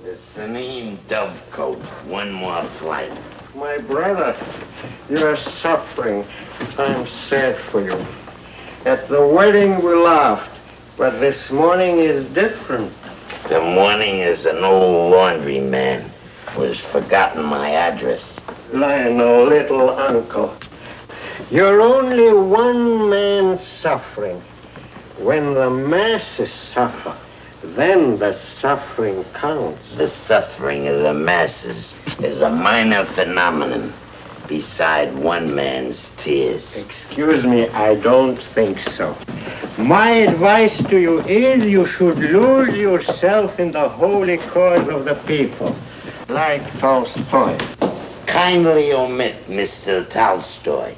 The Senine Dovecote, one more flight. My brother, you are suffering. I'm sad for you. At the wedding we laughed, but this morning is different. The morning is an old laundryman who's forgotten my address. Lionel, little uncle. You're only one man suffering. When the masses suffer, then the suffering counts. The suffering of the masses is a minor phenomenon beside one man's tears. Excuse me, I don't think so. My advice to you is you should lose yourself in the holy cause of the people, like Tolstoy. Kindly omit Mr. Tolstoy.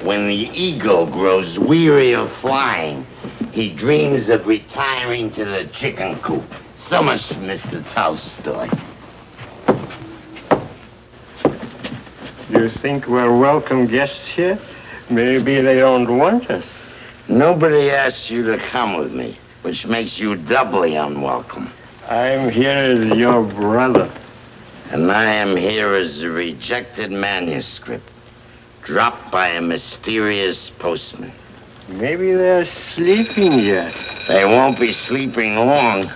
When the eagle grows weary of flying, he dreams of retiring to the chicken coop. So much for Mr. Tolstoy. You think we're welcome guests here? Maybe they don't want us. Nobody asked you to come with me, which makes you doubly unwelcome. I'm here as your brother. And I am here as a rejected manuscript, dropped by a mysterious postman. Maybe they're sleeping yet. They won't be sleeping long.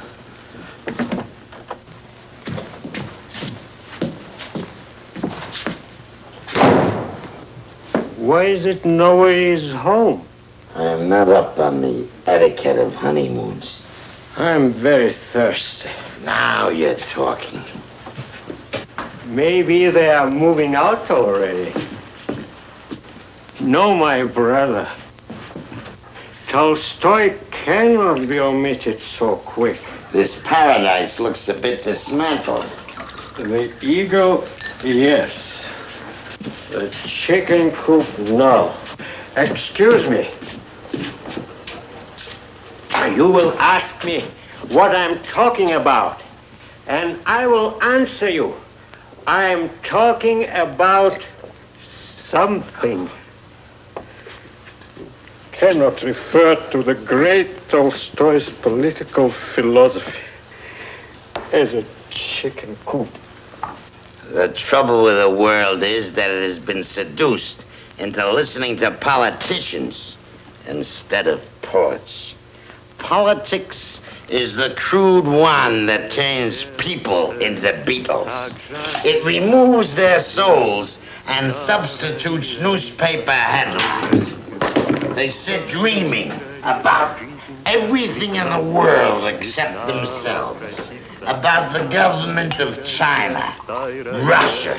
Why is it nobody's home? I am not up on the etiquette of honeymoons. I'm very thirsty. Now you're talking. Maybe they are moving out already. No, my brother. Tolstoy cannot be omitted so quick. This paradise looks a bit dismantled. The eagle, yes. The chicken coop, no. Excuse me. You will ask me what I'm talking about, and I will answer you. I'm talking about something. Cannot refer to the great Tolstoy's political philosophy as a chicken coop. The trouble with the world is that it has been seduced into listening to politicians instead of poets. Politics is the crude wand that turns people into beetles. It removes their souls and substitutes newspaper headlines. They sit dreaming about everything in the world except themselves, about the government of China, Russia,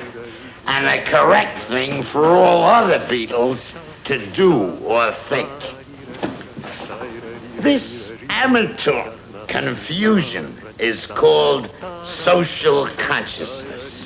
and the correct thing for all other beetles to do or think. This amateur confusion is called social consciousness.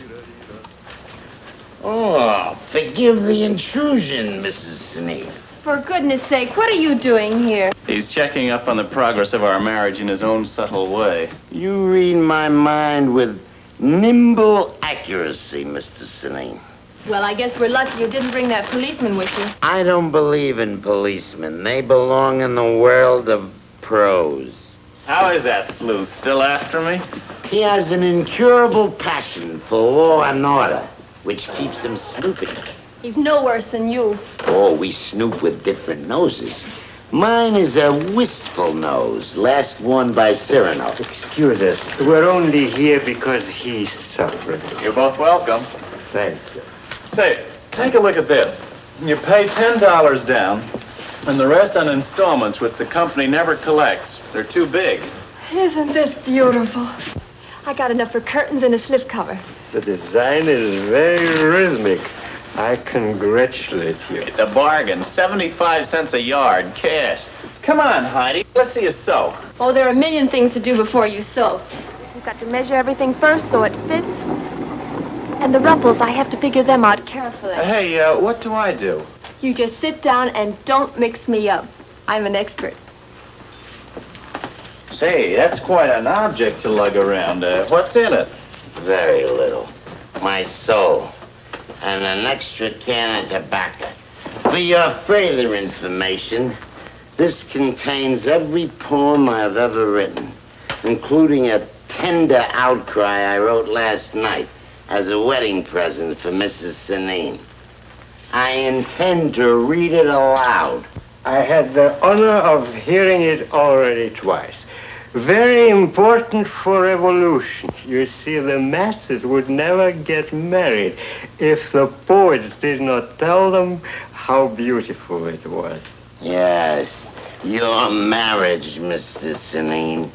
Oh, forgive the intrusion, Mrs. Senine. For goodness sake, what are you doing here? He's checking up on the progress of our marriage in his own subtle way. You read my mind with nimble accuracy, Mr. Senine. Well, I guess we're lucky you didn't bring that policeman with you. I don't believe in policemen. They belong in the world of prose. How is that sleuth? Still after me? He has an incurable passion for law and order, which keeps him snooping. He's no worse than you. Oh, we snoop with different noses. Mine is a wistful nose, last worn by Cyrano. Excuse us. We're only here because he's suffering. You're both welcome. Thank you. Say, take a look at this. You pay $10 down, and the rest on installments, which the company never collects. They're too big. Isn't this beautiful? I got enough for curtains and a slipcover. The design is very rhythmic. I congratulate you. It's a bargain. 75 cents a yard, cash. Come on, Heidi. Let's see you sew. Oh, there are a million things to do before you sew. You've got to measure everything first so it fits. And the ruffles, I have to figure them out carefully. Hey, what do I do? You just sit down and don't mix me up. I'm an expert. Say, that's quite an object to lug around. What's in it? Very little. My soul. And an extra can of tobacco. For your further information, this contains every poem I've ever written, including a tender outcry I wrote last night as a wedding present for Mrs. Senine. I intend to read it aloud. I had the honor of hearing it already twice. Very important for evolution. You see, the masses would never get married if the poets did not tell them how beautiful it was. Yes, your marriage, Mr. Senine,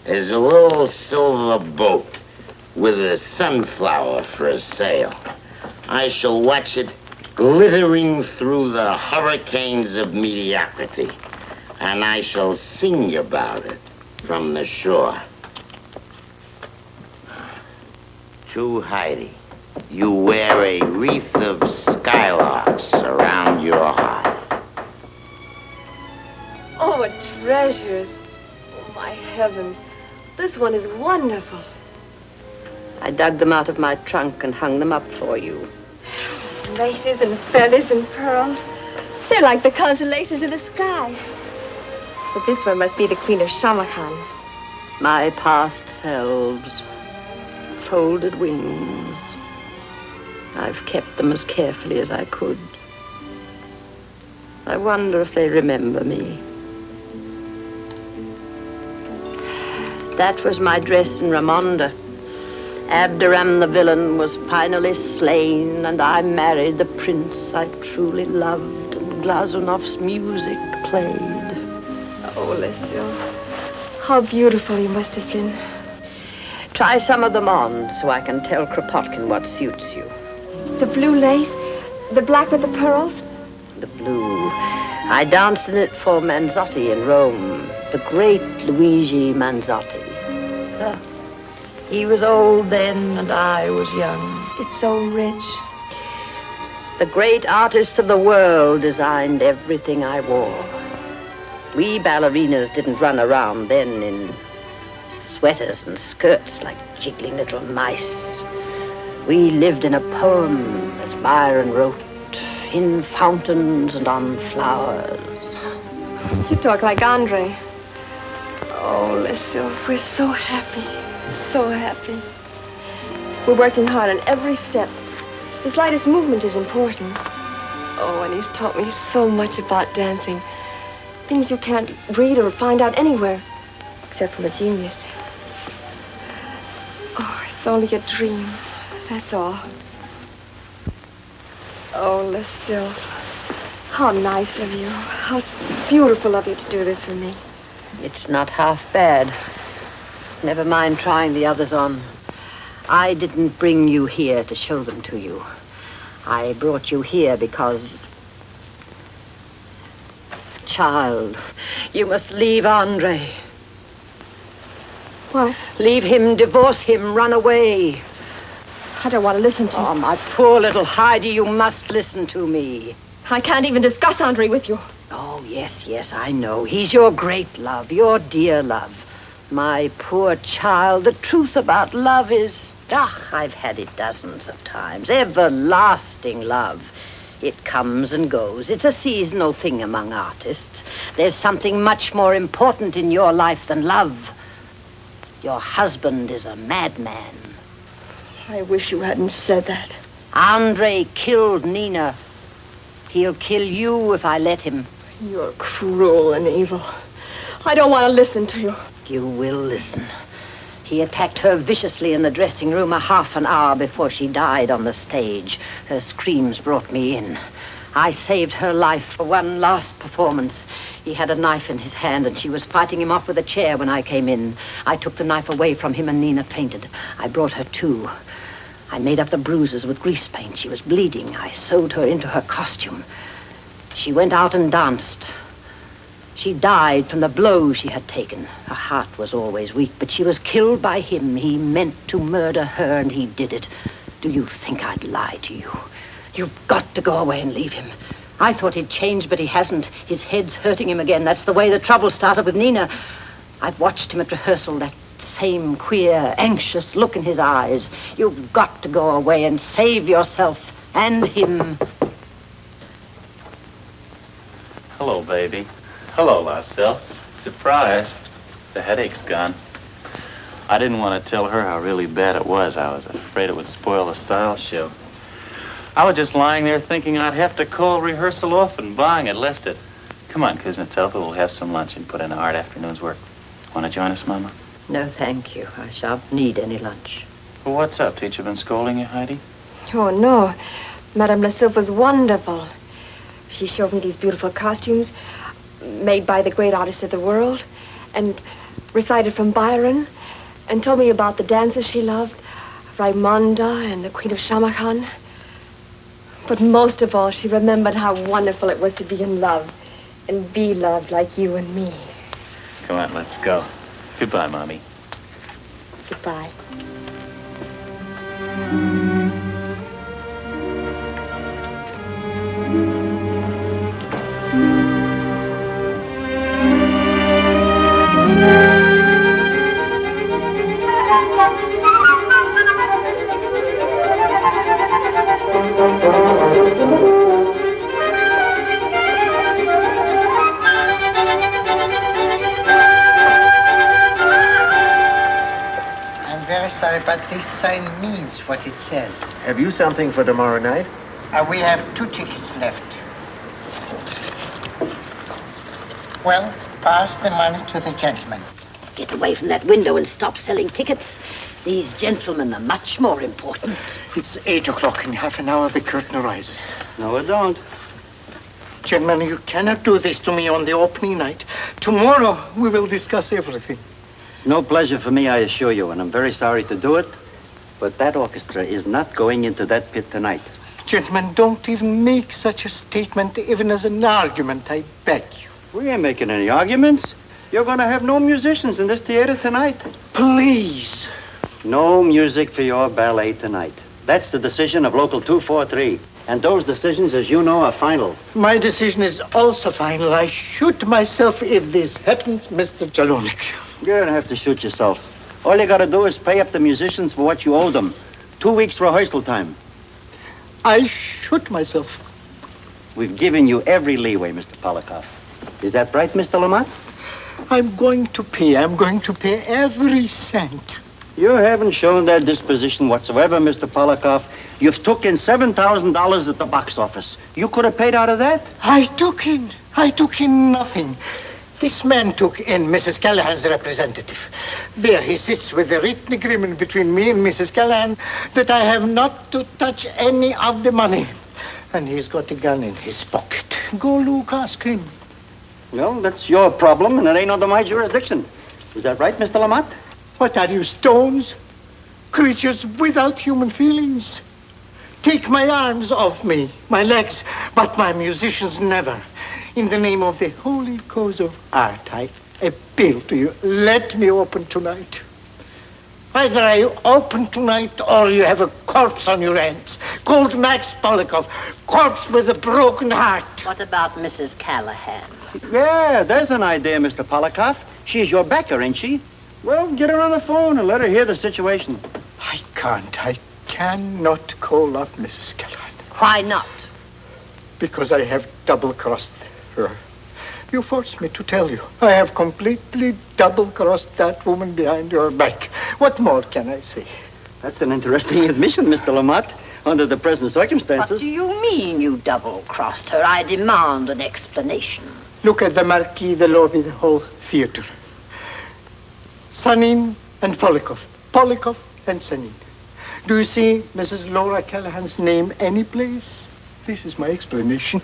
is a little silver boat with a sunflower for a sail. I shall watch it glittering through the hurricanes of mediocrity, and I shall sing about it from the shore. To Heidi, you wear a wreath of skylarks around your heart. Oh, what treasures. Oh, my heavens. This one is wonderful. I dug them out of my trunk and hung them up for you. Laces and feathers and pearls. They're like the constellations in the sky. But this one must be the Queen of Shamakan. My past selves, folded wings. I've kept them as carefully as I could. I wonder if they remember me. That was my dress in Ramonda. Abderram the villain was finally slain, and I married the prince I truly loved, and Glazunov's music played. Oh, Lucille, how beautiful you must have been. Try some of them on so I can tell Kropotkin what suits you. The blue lace, the black with the pearls. The blue. I danced in it for Manzotti in Rome, the great Luigi Manzotti. He was old then, and I was young. It's so rich. The great artists of the world designed everything I wore. We ballerinas didn't run around then in sweaters and skirts like jiggling little mice. We lived in a poem, as Byron wrote, in fountains and on flowers. You talk like Andre. Oh, Lucille, we're so happy. So happy. We're working hard on every step. The slightest movement is important. Oh, and he's taught me so much about dancing. Things you can't read or find out anywhere, except from a genius. Oh, it's only a dream. That's all. Oh, Lucille, how nice of you. How beautiful of you to do this for me. It's not half bad. Never mind trying the others on. I didn't bring you here to show them to you. I brought you here because... Child, you must leave Andre. What? Leave him, divorce him, run away. I don't want to listen to you. Oh, my poor little Heidi, you must listen to me. I can't even discuss Andre with you. Oh, yes, I know. He's your great love, your dear love. My poor child, the truth about love is... I've had it dozens of times. Everlasting love. It comes and goes. It's a seasonal thing among artists. There's something much more important in your life than love. Your husband is a madman. I wish you hadn't said that. Andre killed Nina. He'll kill you if I let him. You're cruel and evil. I don't want to listen to you. You will listen. He attacked her viciously in the dressing room a half an hour before she died on the stage. Her screams brought me in. I saved her life for one last performance. He had a knife in his hand, and she was fighting him off with a chair when I came in. I took the knife away from him, and Nina fainted. I brought her to. I made up the bruises with grease paint. She was bleeding. I sewed her into her costume. She went out and danced. She died from the blows she had taken. Her heart was always weak, but she was killed by him. He meant to murder her, and he did it. Do you think I'd lie to you? You've got to go away and leave him. I thought he'd changed, but he hasn't. His head's hurting him again. That's the way the trouble started with Nina. I've watched him at rehearsal, that same queer, anxious look in his eyes. You've got to go away and save yourself and him. Hello, baby. Hello, Marcel. Surprise. The headache's gone. I didn't want to tell her how really bad it was. I was afraid it would spoil the style show. I was just lying there thinking I'd have to call rehearsal off, and bang, it left it. Come on, Kuznetsova, we'll have some lunch and put in a hard afternoon's work. Want to join us, Mama? No, thank you. I shan't need any lunch. Well, what's up? Teacher been scolding you, Heidi? Oh, no. Madame Lassilve was wonderful. She showed me these beautiful costumes made by the great artists of the world, and recited from Byron, and told me about the dances she loved, Raimonda and the Queen of Shamakan. But most of all, she remembered how wonderful it was to be in love and be loved like you and me. Come on, let's go. Goodbye, Mommy. Goodbye. Sorry, but this sign means what it says. Have you something for tomorrow night? We have 2 tickets left. Well, pass the money to the gentleman. Get away from that window and stop selling tickets. These gentlemen are much more important. It's 8 o'clock. In half an hour, the curtain rises. No, it don't. Gentlemen, you cannot do this to me on the opening night. Tomorrow, we will discuss everything. It's no pleasure for me, I assure you, and I'm very sorry to do it, but that orchestra is not going into that pit tonight. Gentlemen, don't even make such a statement, even as an argument, I beg you. We ain't making any arguments. You're going to have no musicians in this theater tonight. Please. No music for your ballet tonight. That's the decision of Local 243. And those decisions, as you know, are final. My decision is also final. I shoot myself if this happens, Mr. Jalonik. You don't have to shoot yourself. All you got to do is pay up the musicians for what you owe them. 2 weeks rehearsal time. I shoot myself. We've given you every leeway, Mr. Polikoff. Is that right, Mr. Lamont? I'm going to pay. I'm going to pay every cent. You haven't shown that disposition whatsoever, Mr. Polikoff. You've took in $7,000 at the box office. You could have paid out of that. I took in nothing. This man took in Mrs. Callahan's representative. There he sits with a written agreement between me and Mrs. Callahan that I have not to touch any of the money. And he's got a gun in his pocket. Go, Luke, ask him. Well, that's your problem, and it ain't under my jurisdiction. Is that right, Mr. Lamont? What are you, stones? Creatures without human feelings? Take my arms off me, my legs, but my musicians never. In the name of the holy cause of art, I appeal to you. Let me open tonight. Either I open tonight or you have a corpse on your hands. Called Max Polikoff. Corpse with a broken heart. What about Mrs. Callahan? Yeah, there's an idea, Mr. Polikoff. She's your backer, ain't she? Well, get her on the phone and let her hear the situation. I cannot call up Mrs. Callahan. Why not? Because I have double-crossed her. You forced me to tell you. I have completely double-crossed that woman behind your back. What more can I say? That's an interesting admission, Mr. Lamont, under the present circumstances. What do you mean you double-crossed her? I demand an explanation. Look at the Marquis, the lobby, the whole theater. Sanin and Polikoff. Polikoff and Sanin. Do you see Mrs. Laura Callahan's name any place? This is my explanation.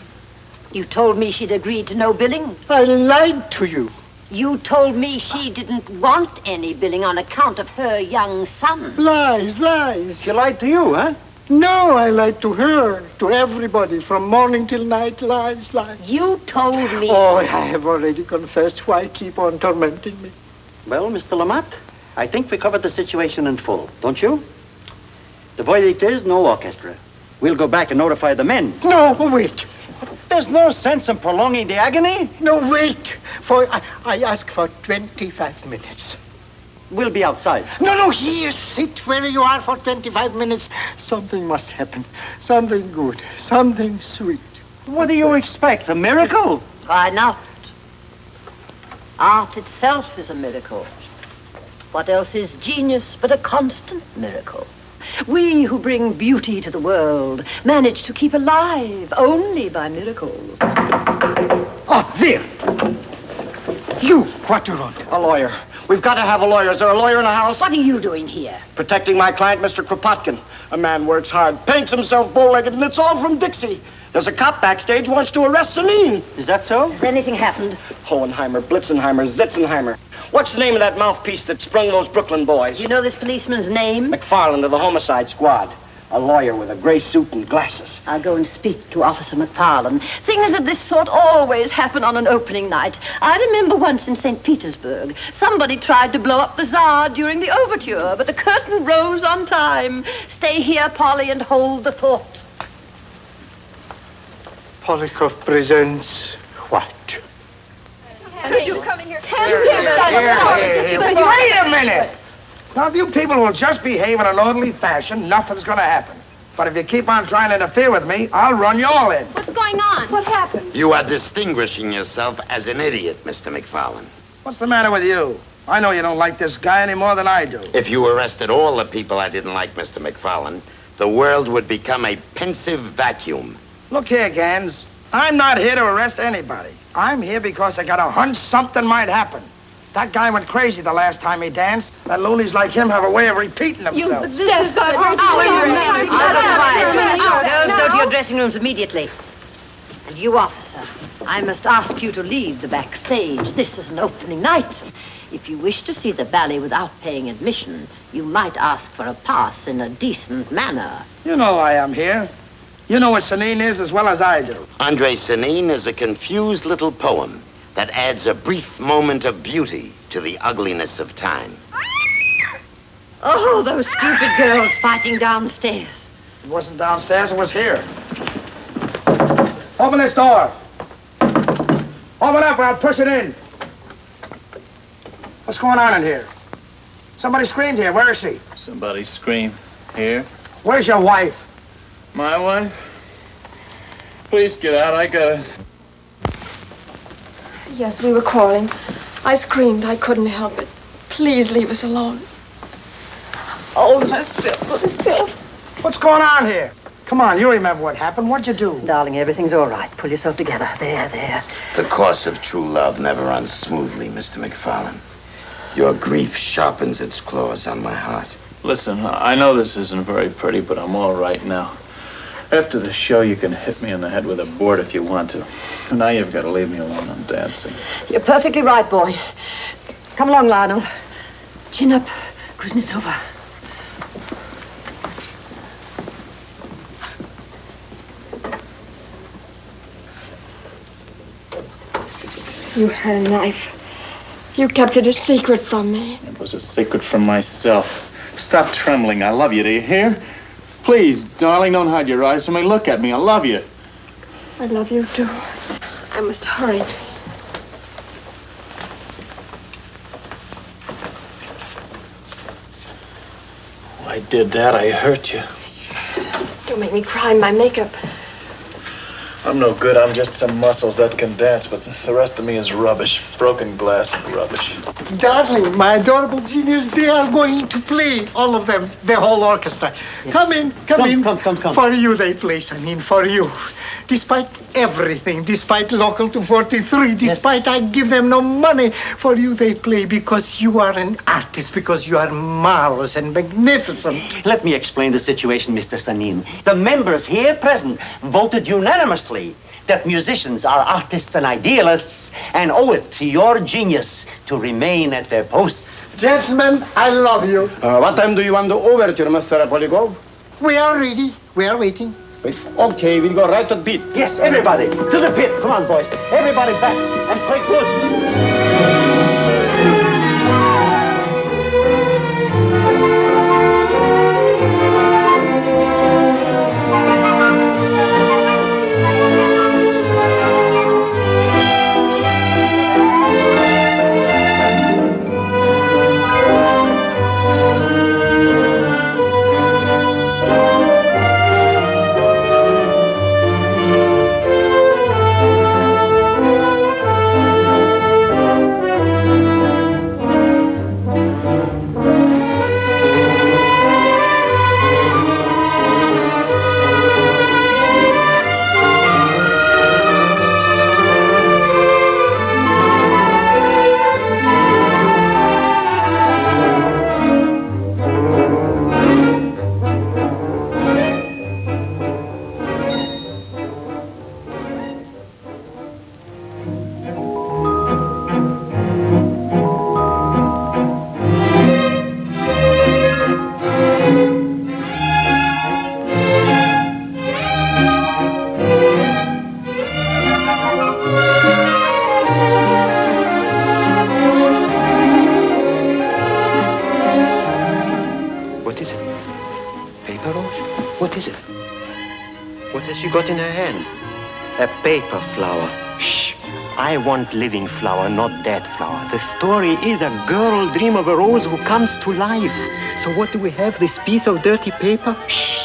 You told me she'd agreed to no billing. I lied to you. You told me she didn't want any billing on account of her young son. Lies, lies. She lied to you, huh? No, I lied to her, to everybody, from morning till night. Lies, lies. You told me. Oh, I have already confessed. Why keep on tormenting me? Well, Mr. Lamont, I think we covered the situation in full, don't you? The verdict is no orchestra. We'll go back and notify the men. No, wait. There's no sense in prolonging the agony. No, wait. I ask for 25 minutes. We'll be outside. No, here. Sit where you are for 25 minutes. Something must happen. Something good. Something sweet. What do you expect? A miracle? Why not? Art itself is a miracle. What else is genius but a constant miracle? We who bring beauty to the world manage to keep alive only by miracles. Oh, there. You, what do you want? A lawyer. We've got to have a lawyer. Is there a lawyer in the house? What are you doing here? Protecting my client, Mr. Kropotkin. A man works hard, paints himself bow-legged, and it's all from Dixie. There's a cop backstage who wants to arrest Senine. Is that so? Has anything happened? Hohenheimer, Blitzenheimer, Zitzenheimer. What's the name of that mouthpiece that sprung those Brooklyn boys? You know this policeman's name? McFarland of the homicide squad. A lawyer with a gray suit and glasses. I'll go and speak to Officer McFarland. Things of this sort always happen on an opening night. I remember once in St. Petersburg, somebody tried to blow up the Tsar during the overture, but the curtain rose on time. Stay here, Polly, and hold the fort. Polyakov presents what? You come in here. Here. Wait a minute. Now, if you people will just behave in an orderly fashion, nothing's going to happen. But if you keep on trying to interfere with me, I'll run you all in. What's going on? What happened? You are distinguishing yourself as an idiot, Mr. McFarland. What's the matter with you? I know you don't like this guy any more than I do. If you arrested all the people I didn't like, Mr. McFarland, the world would become a pensive vacuum. Look here, Gans. I'm not here to arrest anybody. I'm here because I got a hunch something might happen. That guy went crazy the last time he danced. That loonies like him have a way of repeating themselves. Girls, go to your dressing rooms immediately. And you, officer, I must ask you to leave the backstage. This is an opening night. If you wish to see the ballet without paying admission, you might ask for a pass in a decent manner. You know I am here. You know what Senine is as well as I do. Andre Senine is a confused little poem that adds a brief moment of beauty to the ugliness of time. Oh, those stupid girls fighting downstairs. It wasn't downstairs, it was here. Open this door. Open up or I'll push it in. What's going on in here? Somebody screamed here. Where is she? Somebody scream. Here? Where's your wife? My wife? Please get out. I gotta... Yes, we were quarreling. I screamed. I couldn't help it. Please leave us alone. Oh, Marcel. What's going on here? Come on, you remember what happened. What'd you do? Darling, everything's all right. Pull yourself together. There. The course of true love never runs smoothly, Mr. McFarland. Your grief sharpens its claws on my heart. Listen, I know this isn't very pretty, but I'm all right now. After the show, you can hit me in the head with a board if you want to. Now you've got to leave me alone. I'm dancing. You're perfectly right, boy. Come along, Lionel. Chin up, Kuznetsova. You had a knife. You kept it a secret from me. It was a secret from myself. Stop trembling. I love you. Do you hear? Please, darling, don't hide your eyes from me. Look at me. I love you. I love you, too. I must hurry. I did that. I hurt you. Don't make me cry in my makeup. I'm no good. I'm just some muscles that can dance, but the rest of me is rubbish. Broken glass and rubbish. Darling, my adorable genius, they are going to play, all of them, the whole orchestra. Come in. Come. For you they play, Sanin, for you. Despite everything, despite Local 243, despite I give them no money, for you they play because you are an artist, because you are marvelous and magnificent. Let me explain the situation, Mr. Sanin. The members here present voted unanimously that musicians are artists and idealists and owe it to your genius to remain at their posts. Gentlemen, I love you. What time do you want the overture, Mr. Polyakov? We are ready. We are waiting. Okay, we'll go right to the pit. Yes, everybody, to the pit. Come on, boys. Everybody back and play good. She got in her hand? A paper flower. Shh. I want living flower, not dead flower. The story is a girl dream of a rose who comes to life. So what do we have? This piece of dirty paper? Shh.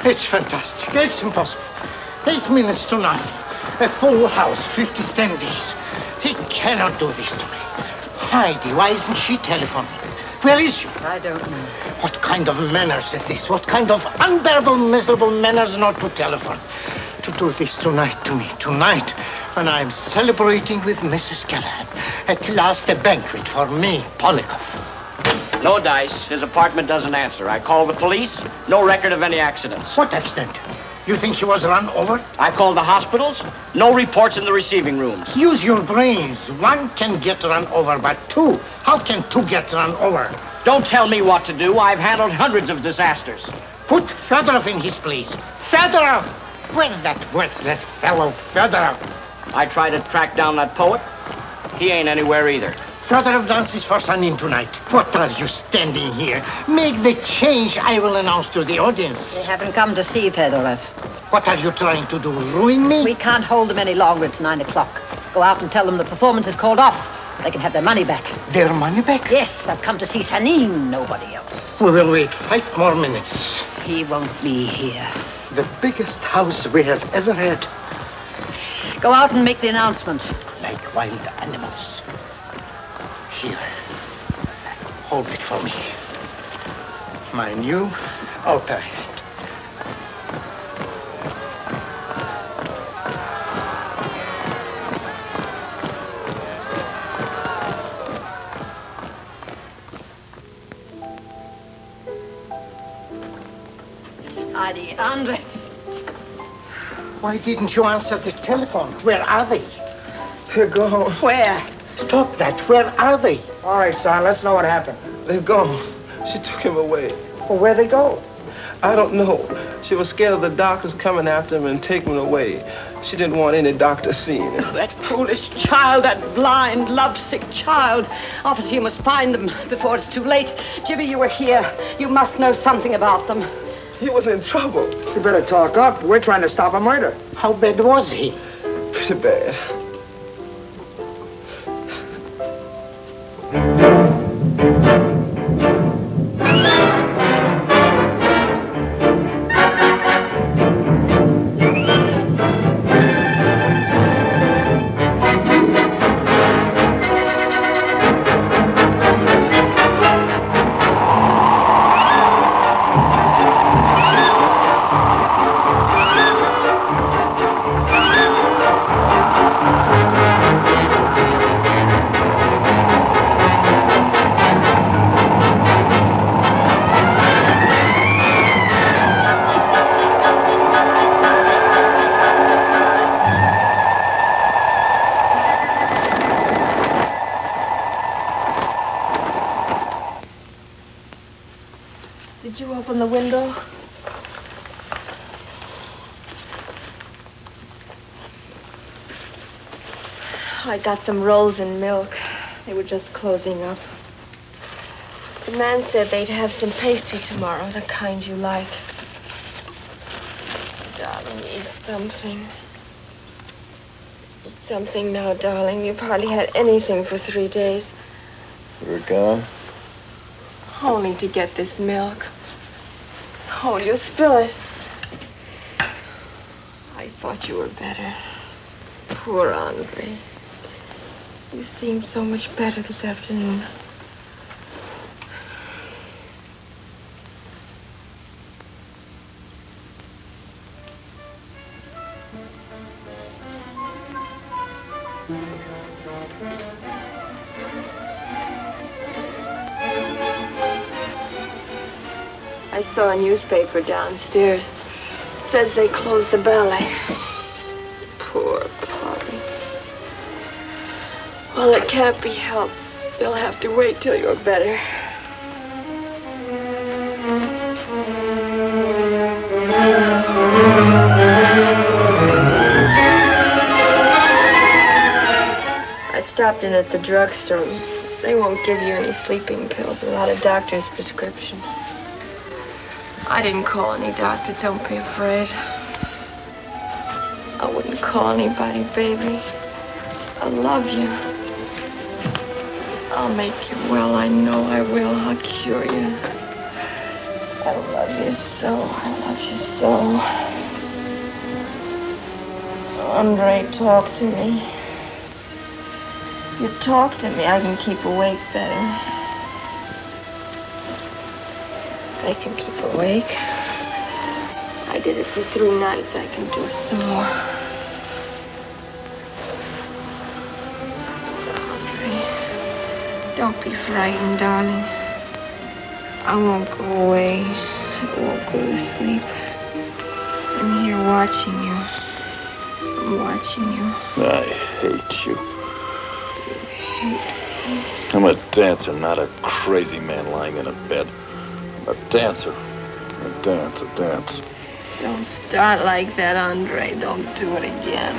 It's fantastic. It's impossible. 8 minutes to 9. A full house, 50 standees. He cannot do this to me. Heidi, why isn't she telephoning? Where is she? I don't know. What kind of manners is this? What kind of unbearable, miserable manners not to telephone? To do this tonight to me, tonight, when I'm celebrating with Mrs. Callahan. At last, a banquet for me, Polyakov. No dice. His apartment doesn't answer. I called the police. No record of any accidents. What accident? You think she was run over? I called the hospitals. No reports in the receiving rooms. Use your brains. One can get run over, but two. How can two get run over? Don't tell me what to do. I've handled hundreds of disasters. Put Fedorov in his place. Fedorov! Where's that worthless fellow, Fedorov? I tried to track down that poet. He ain't anywhere either. Fedorov dances for Sanin tonight. What are you standing here? Make the change I will announce to the audience. They haven't come to see Fedorov. What are you trying to do, ruin me? We can't hold them any longer. It's 9 o'clock. Go out and tell them the performance is called off. They can have their money back. Their money back? Yes, I've come to see Sanin, nobody else. We will wait 5 more minutes. He won't be here. The biggest house we have ever had. Go out and make the announcement. Like wild animals. Here. Hold it for me. My new opera hat. Heidi, Andre. Why didn't you answer the telephone? Where are they? They're gone. Where? Stop that. Where are they? All right, son, let's know what happened. They're gone. She took him away. Well, where'd they go? I don't know. She was scared of the doctors coming after him and taking him away. She didn't want any doctor seeing him. That foolish child, that blind, lovesick child. Officer, you must find them before it's too late. Jimmy, you were here. You must know something about them. He was in trouble. You better talk up. We're trying to stop a murder. How bad was he? Pretty bad. Did you open the window? I got some rolls and milk. They were just closing up. The man said they'd have some pastry tomorrow, the kind you like. Darling, eat something. Eat something now, darling. You've hardly had anything for 3 days. You were gone? Only to get this milk. Oh, you spill it. I thought you were better. Poor Andre. You seemed so much better this afternoon. I saw a newspaper downstairs. It says they closed the ballet. Poor Poppy. Well, it can't be helped. They'll have to wait till you're better. I stopped in at the drugstore. They won't give you any sleeping pills without a doctor's prescription. I didn't call any doctor. Don't be afraid. I wouldn't call anybody, baby. I love you. I'll make you well. I know I will. I'll cure you. I love you so. I love you so. Andre, talk to me. You talk to me, I can keep awake better. I can keep awake. I did it for 3 nights. I can do it some more. Andre, don't be frightened, darling. I won't go away. I won't go to sleep. I'm here watching you. I'm watching you. I hate you. I'm a dancer, not a crazy man lying in a bed. I'm a dancer. A dance. Don't start like that, Andre. Don't do it again.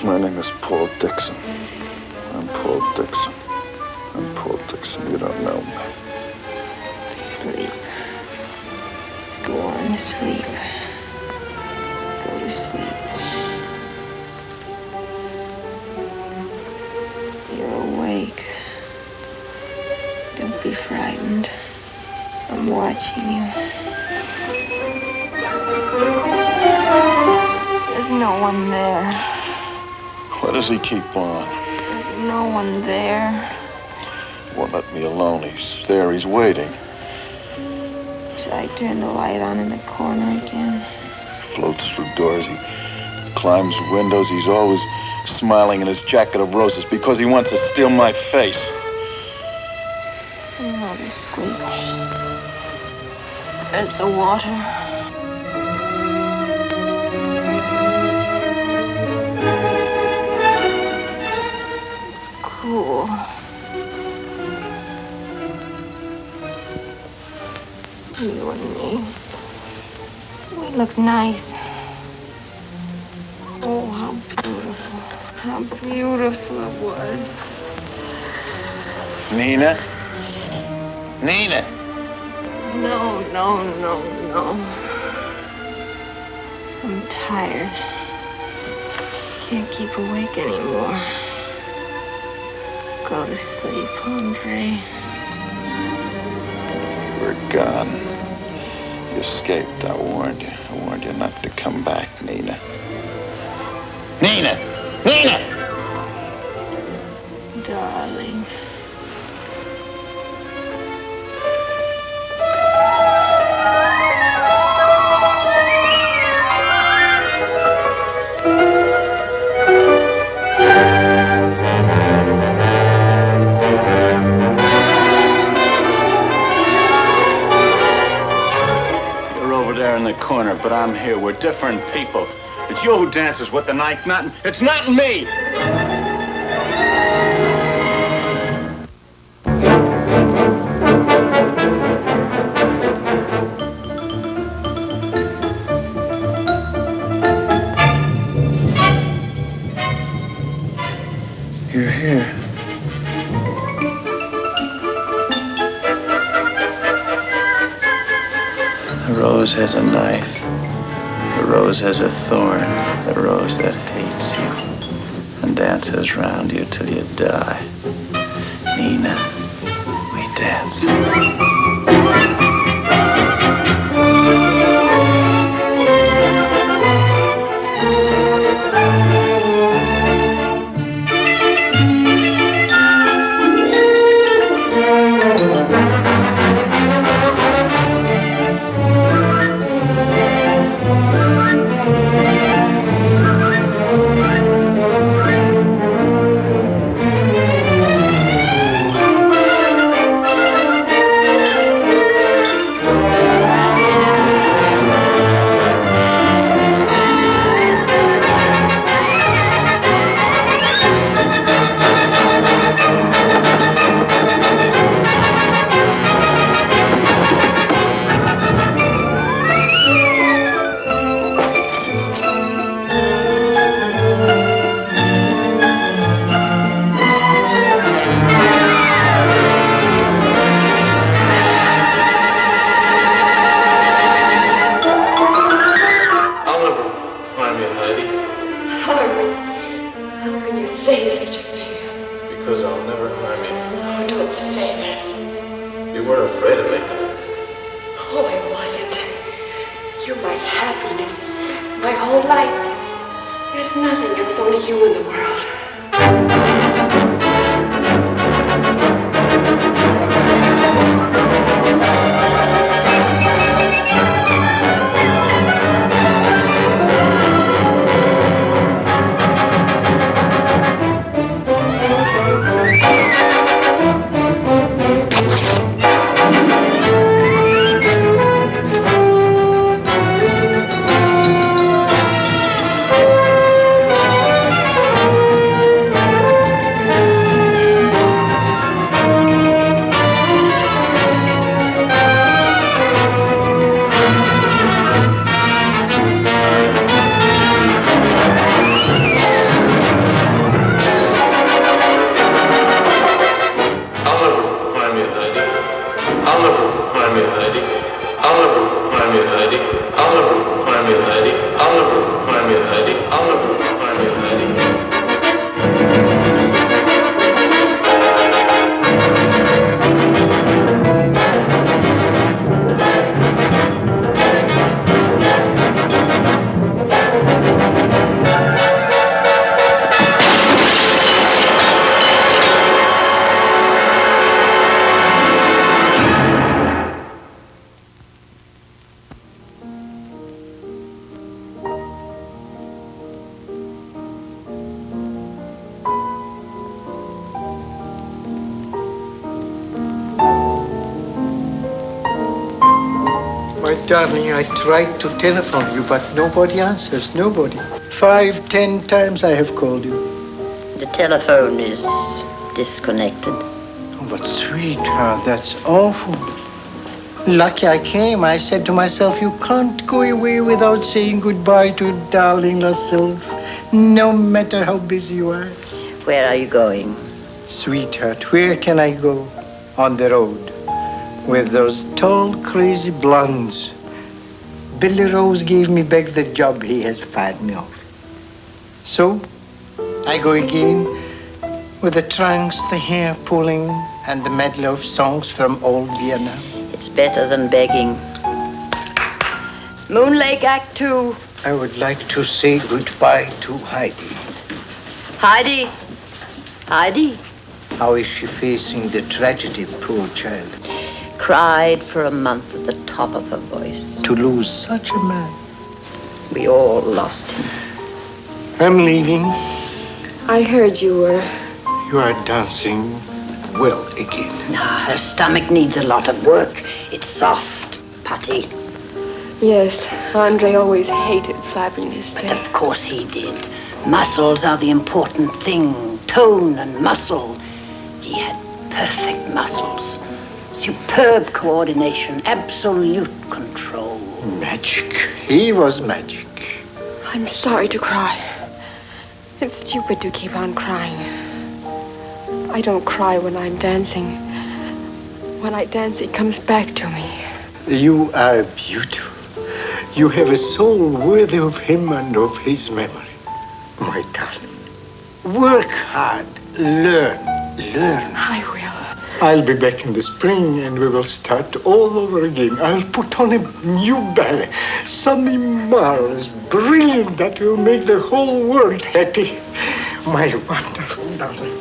My name is Paul Dixon. I'm Paul Dixon. You don't know me. Sleep. Go on to sleep. Go to sleep. You're awake. Don't be frightened. I'm watching you. There's no one there. Why does he keep on? There's no one there. Won't let me alone. He's there. He's waiting. Should I turn the light on in the corner again? Floats through doors. He climbs windows. He's always smiling in his jacket of roses because he wants to steal my face. I'm not asleep. There's the water. It's cool. You and me. We look nice. Oh, how beautiful. How beautiful it was. Nina? No. I'm tired. Can't keep awake anymore. Go to sleep, Andre. You were gone. You escaped. I warned you. I warned you not to come back, Nina. Nina! Darling. In the corner, but I'm here. We're different people. It's you who dances with the knife, it's not me. You're here. The rose has a knife. The rose has a thorn. The rose that hates you and dances round you till you die. Nina, we dance. Because I'll never harm you. Oh, don't say that. You weren't afraid of me. You're my happiness, my whole life. There's nothing else, only you in the world. Darling, I tried to telephone you, but nobody answers, nobody. 5, 10 times I have called you. The telephone is disconnected. Oh, but sweetheart, that's awful. Lucky I came. I said to myself, you can't go away without saying goodbye to darling yourself, no matter how busy you are. Where are you going? Sweetheart, where can I go? On the road. With those tall, crazy blondes. Billy Rose gave me back the job he has fired me off. So, I go again with the trunks, the hair pulling, and the medley of songs from old Vienna. It's better than begging. Moon Lake Act 2. I would like to say goodbye to Heidi. Heidi? Heidi? How is she facing the tragedy, poor child? Cried for a month at the top of her voice. To lose such a man. We all lost him. I'm leaving. I heard you were. You are dancing well again. Ah, her stomach needs a lot of work. It's soft, putty. Yes, Andre always hated flabbiness. But of course he did. Muscles are the important thing. Tone and muscle. He had perfect muscles. Superb coordination, absolute control. Magic. He was magic. I'm sorry to cry. It's stupid to keep on crying. I don't cry when I'm dancing. When I dance, it comes back to me. You are beautiful. You have a soul worthy of him and of his memory. My darling. Work hard. Learn. I will. I'll be back in the spring and we will start all over again. I'll put on a new ballet, something marvelous, brilliant that will make the whole world happy. My wonderful darling.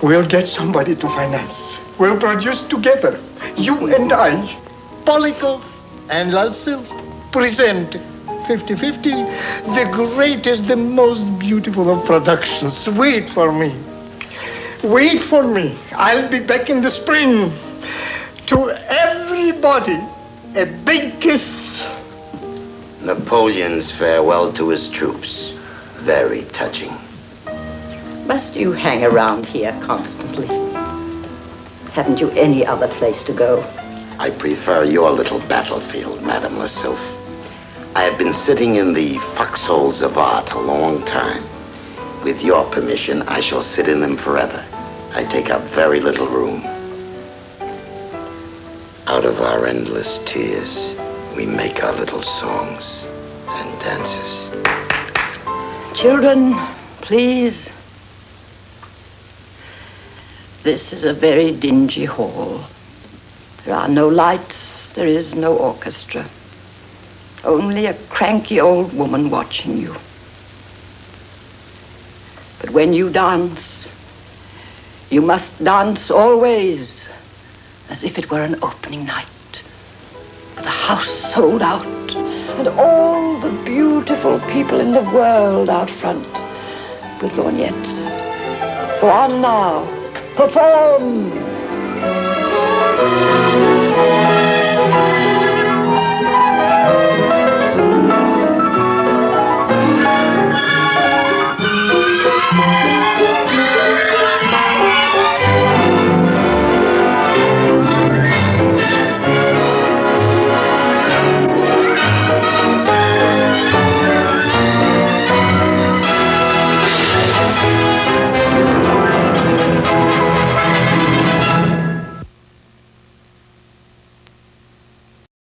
We'll get somebody to finance. We'll produce together, you and I, Polikov and Lassil, present 50-50, the greatest, the most beautiful of productions. Wait for me. Wait for me. I'll be back in the spring. To everybody, a big kiss. Napoleon's farewell to his troops. Very touching. Must you hang around here constantly? Haven't you any other place to go? I prefer your little battlefield, Madame Lassilf. I have been sitting in the foxholes of art a long time. With your permission, I shall sit in them forever. I take up very little room. Out of our endless tears, we make our little songs and dances. Children, please. This is a very dingy hall. There are no lights. There is no orchestra. only a cranky old woman watching you. But when you dance, you must dance always as if it were an opening night, with the house sold out, and all the beautiful people in the world out front with lorgnettes. Go on now, perform!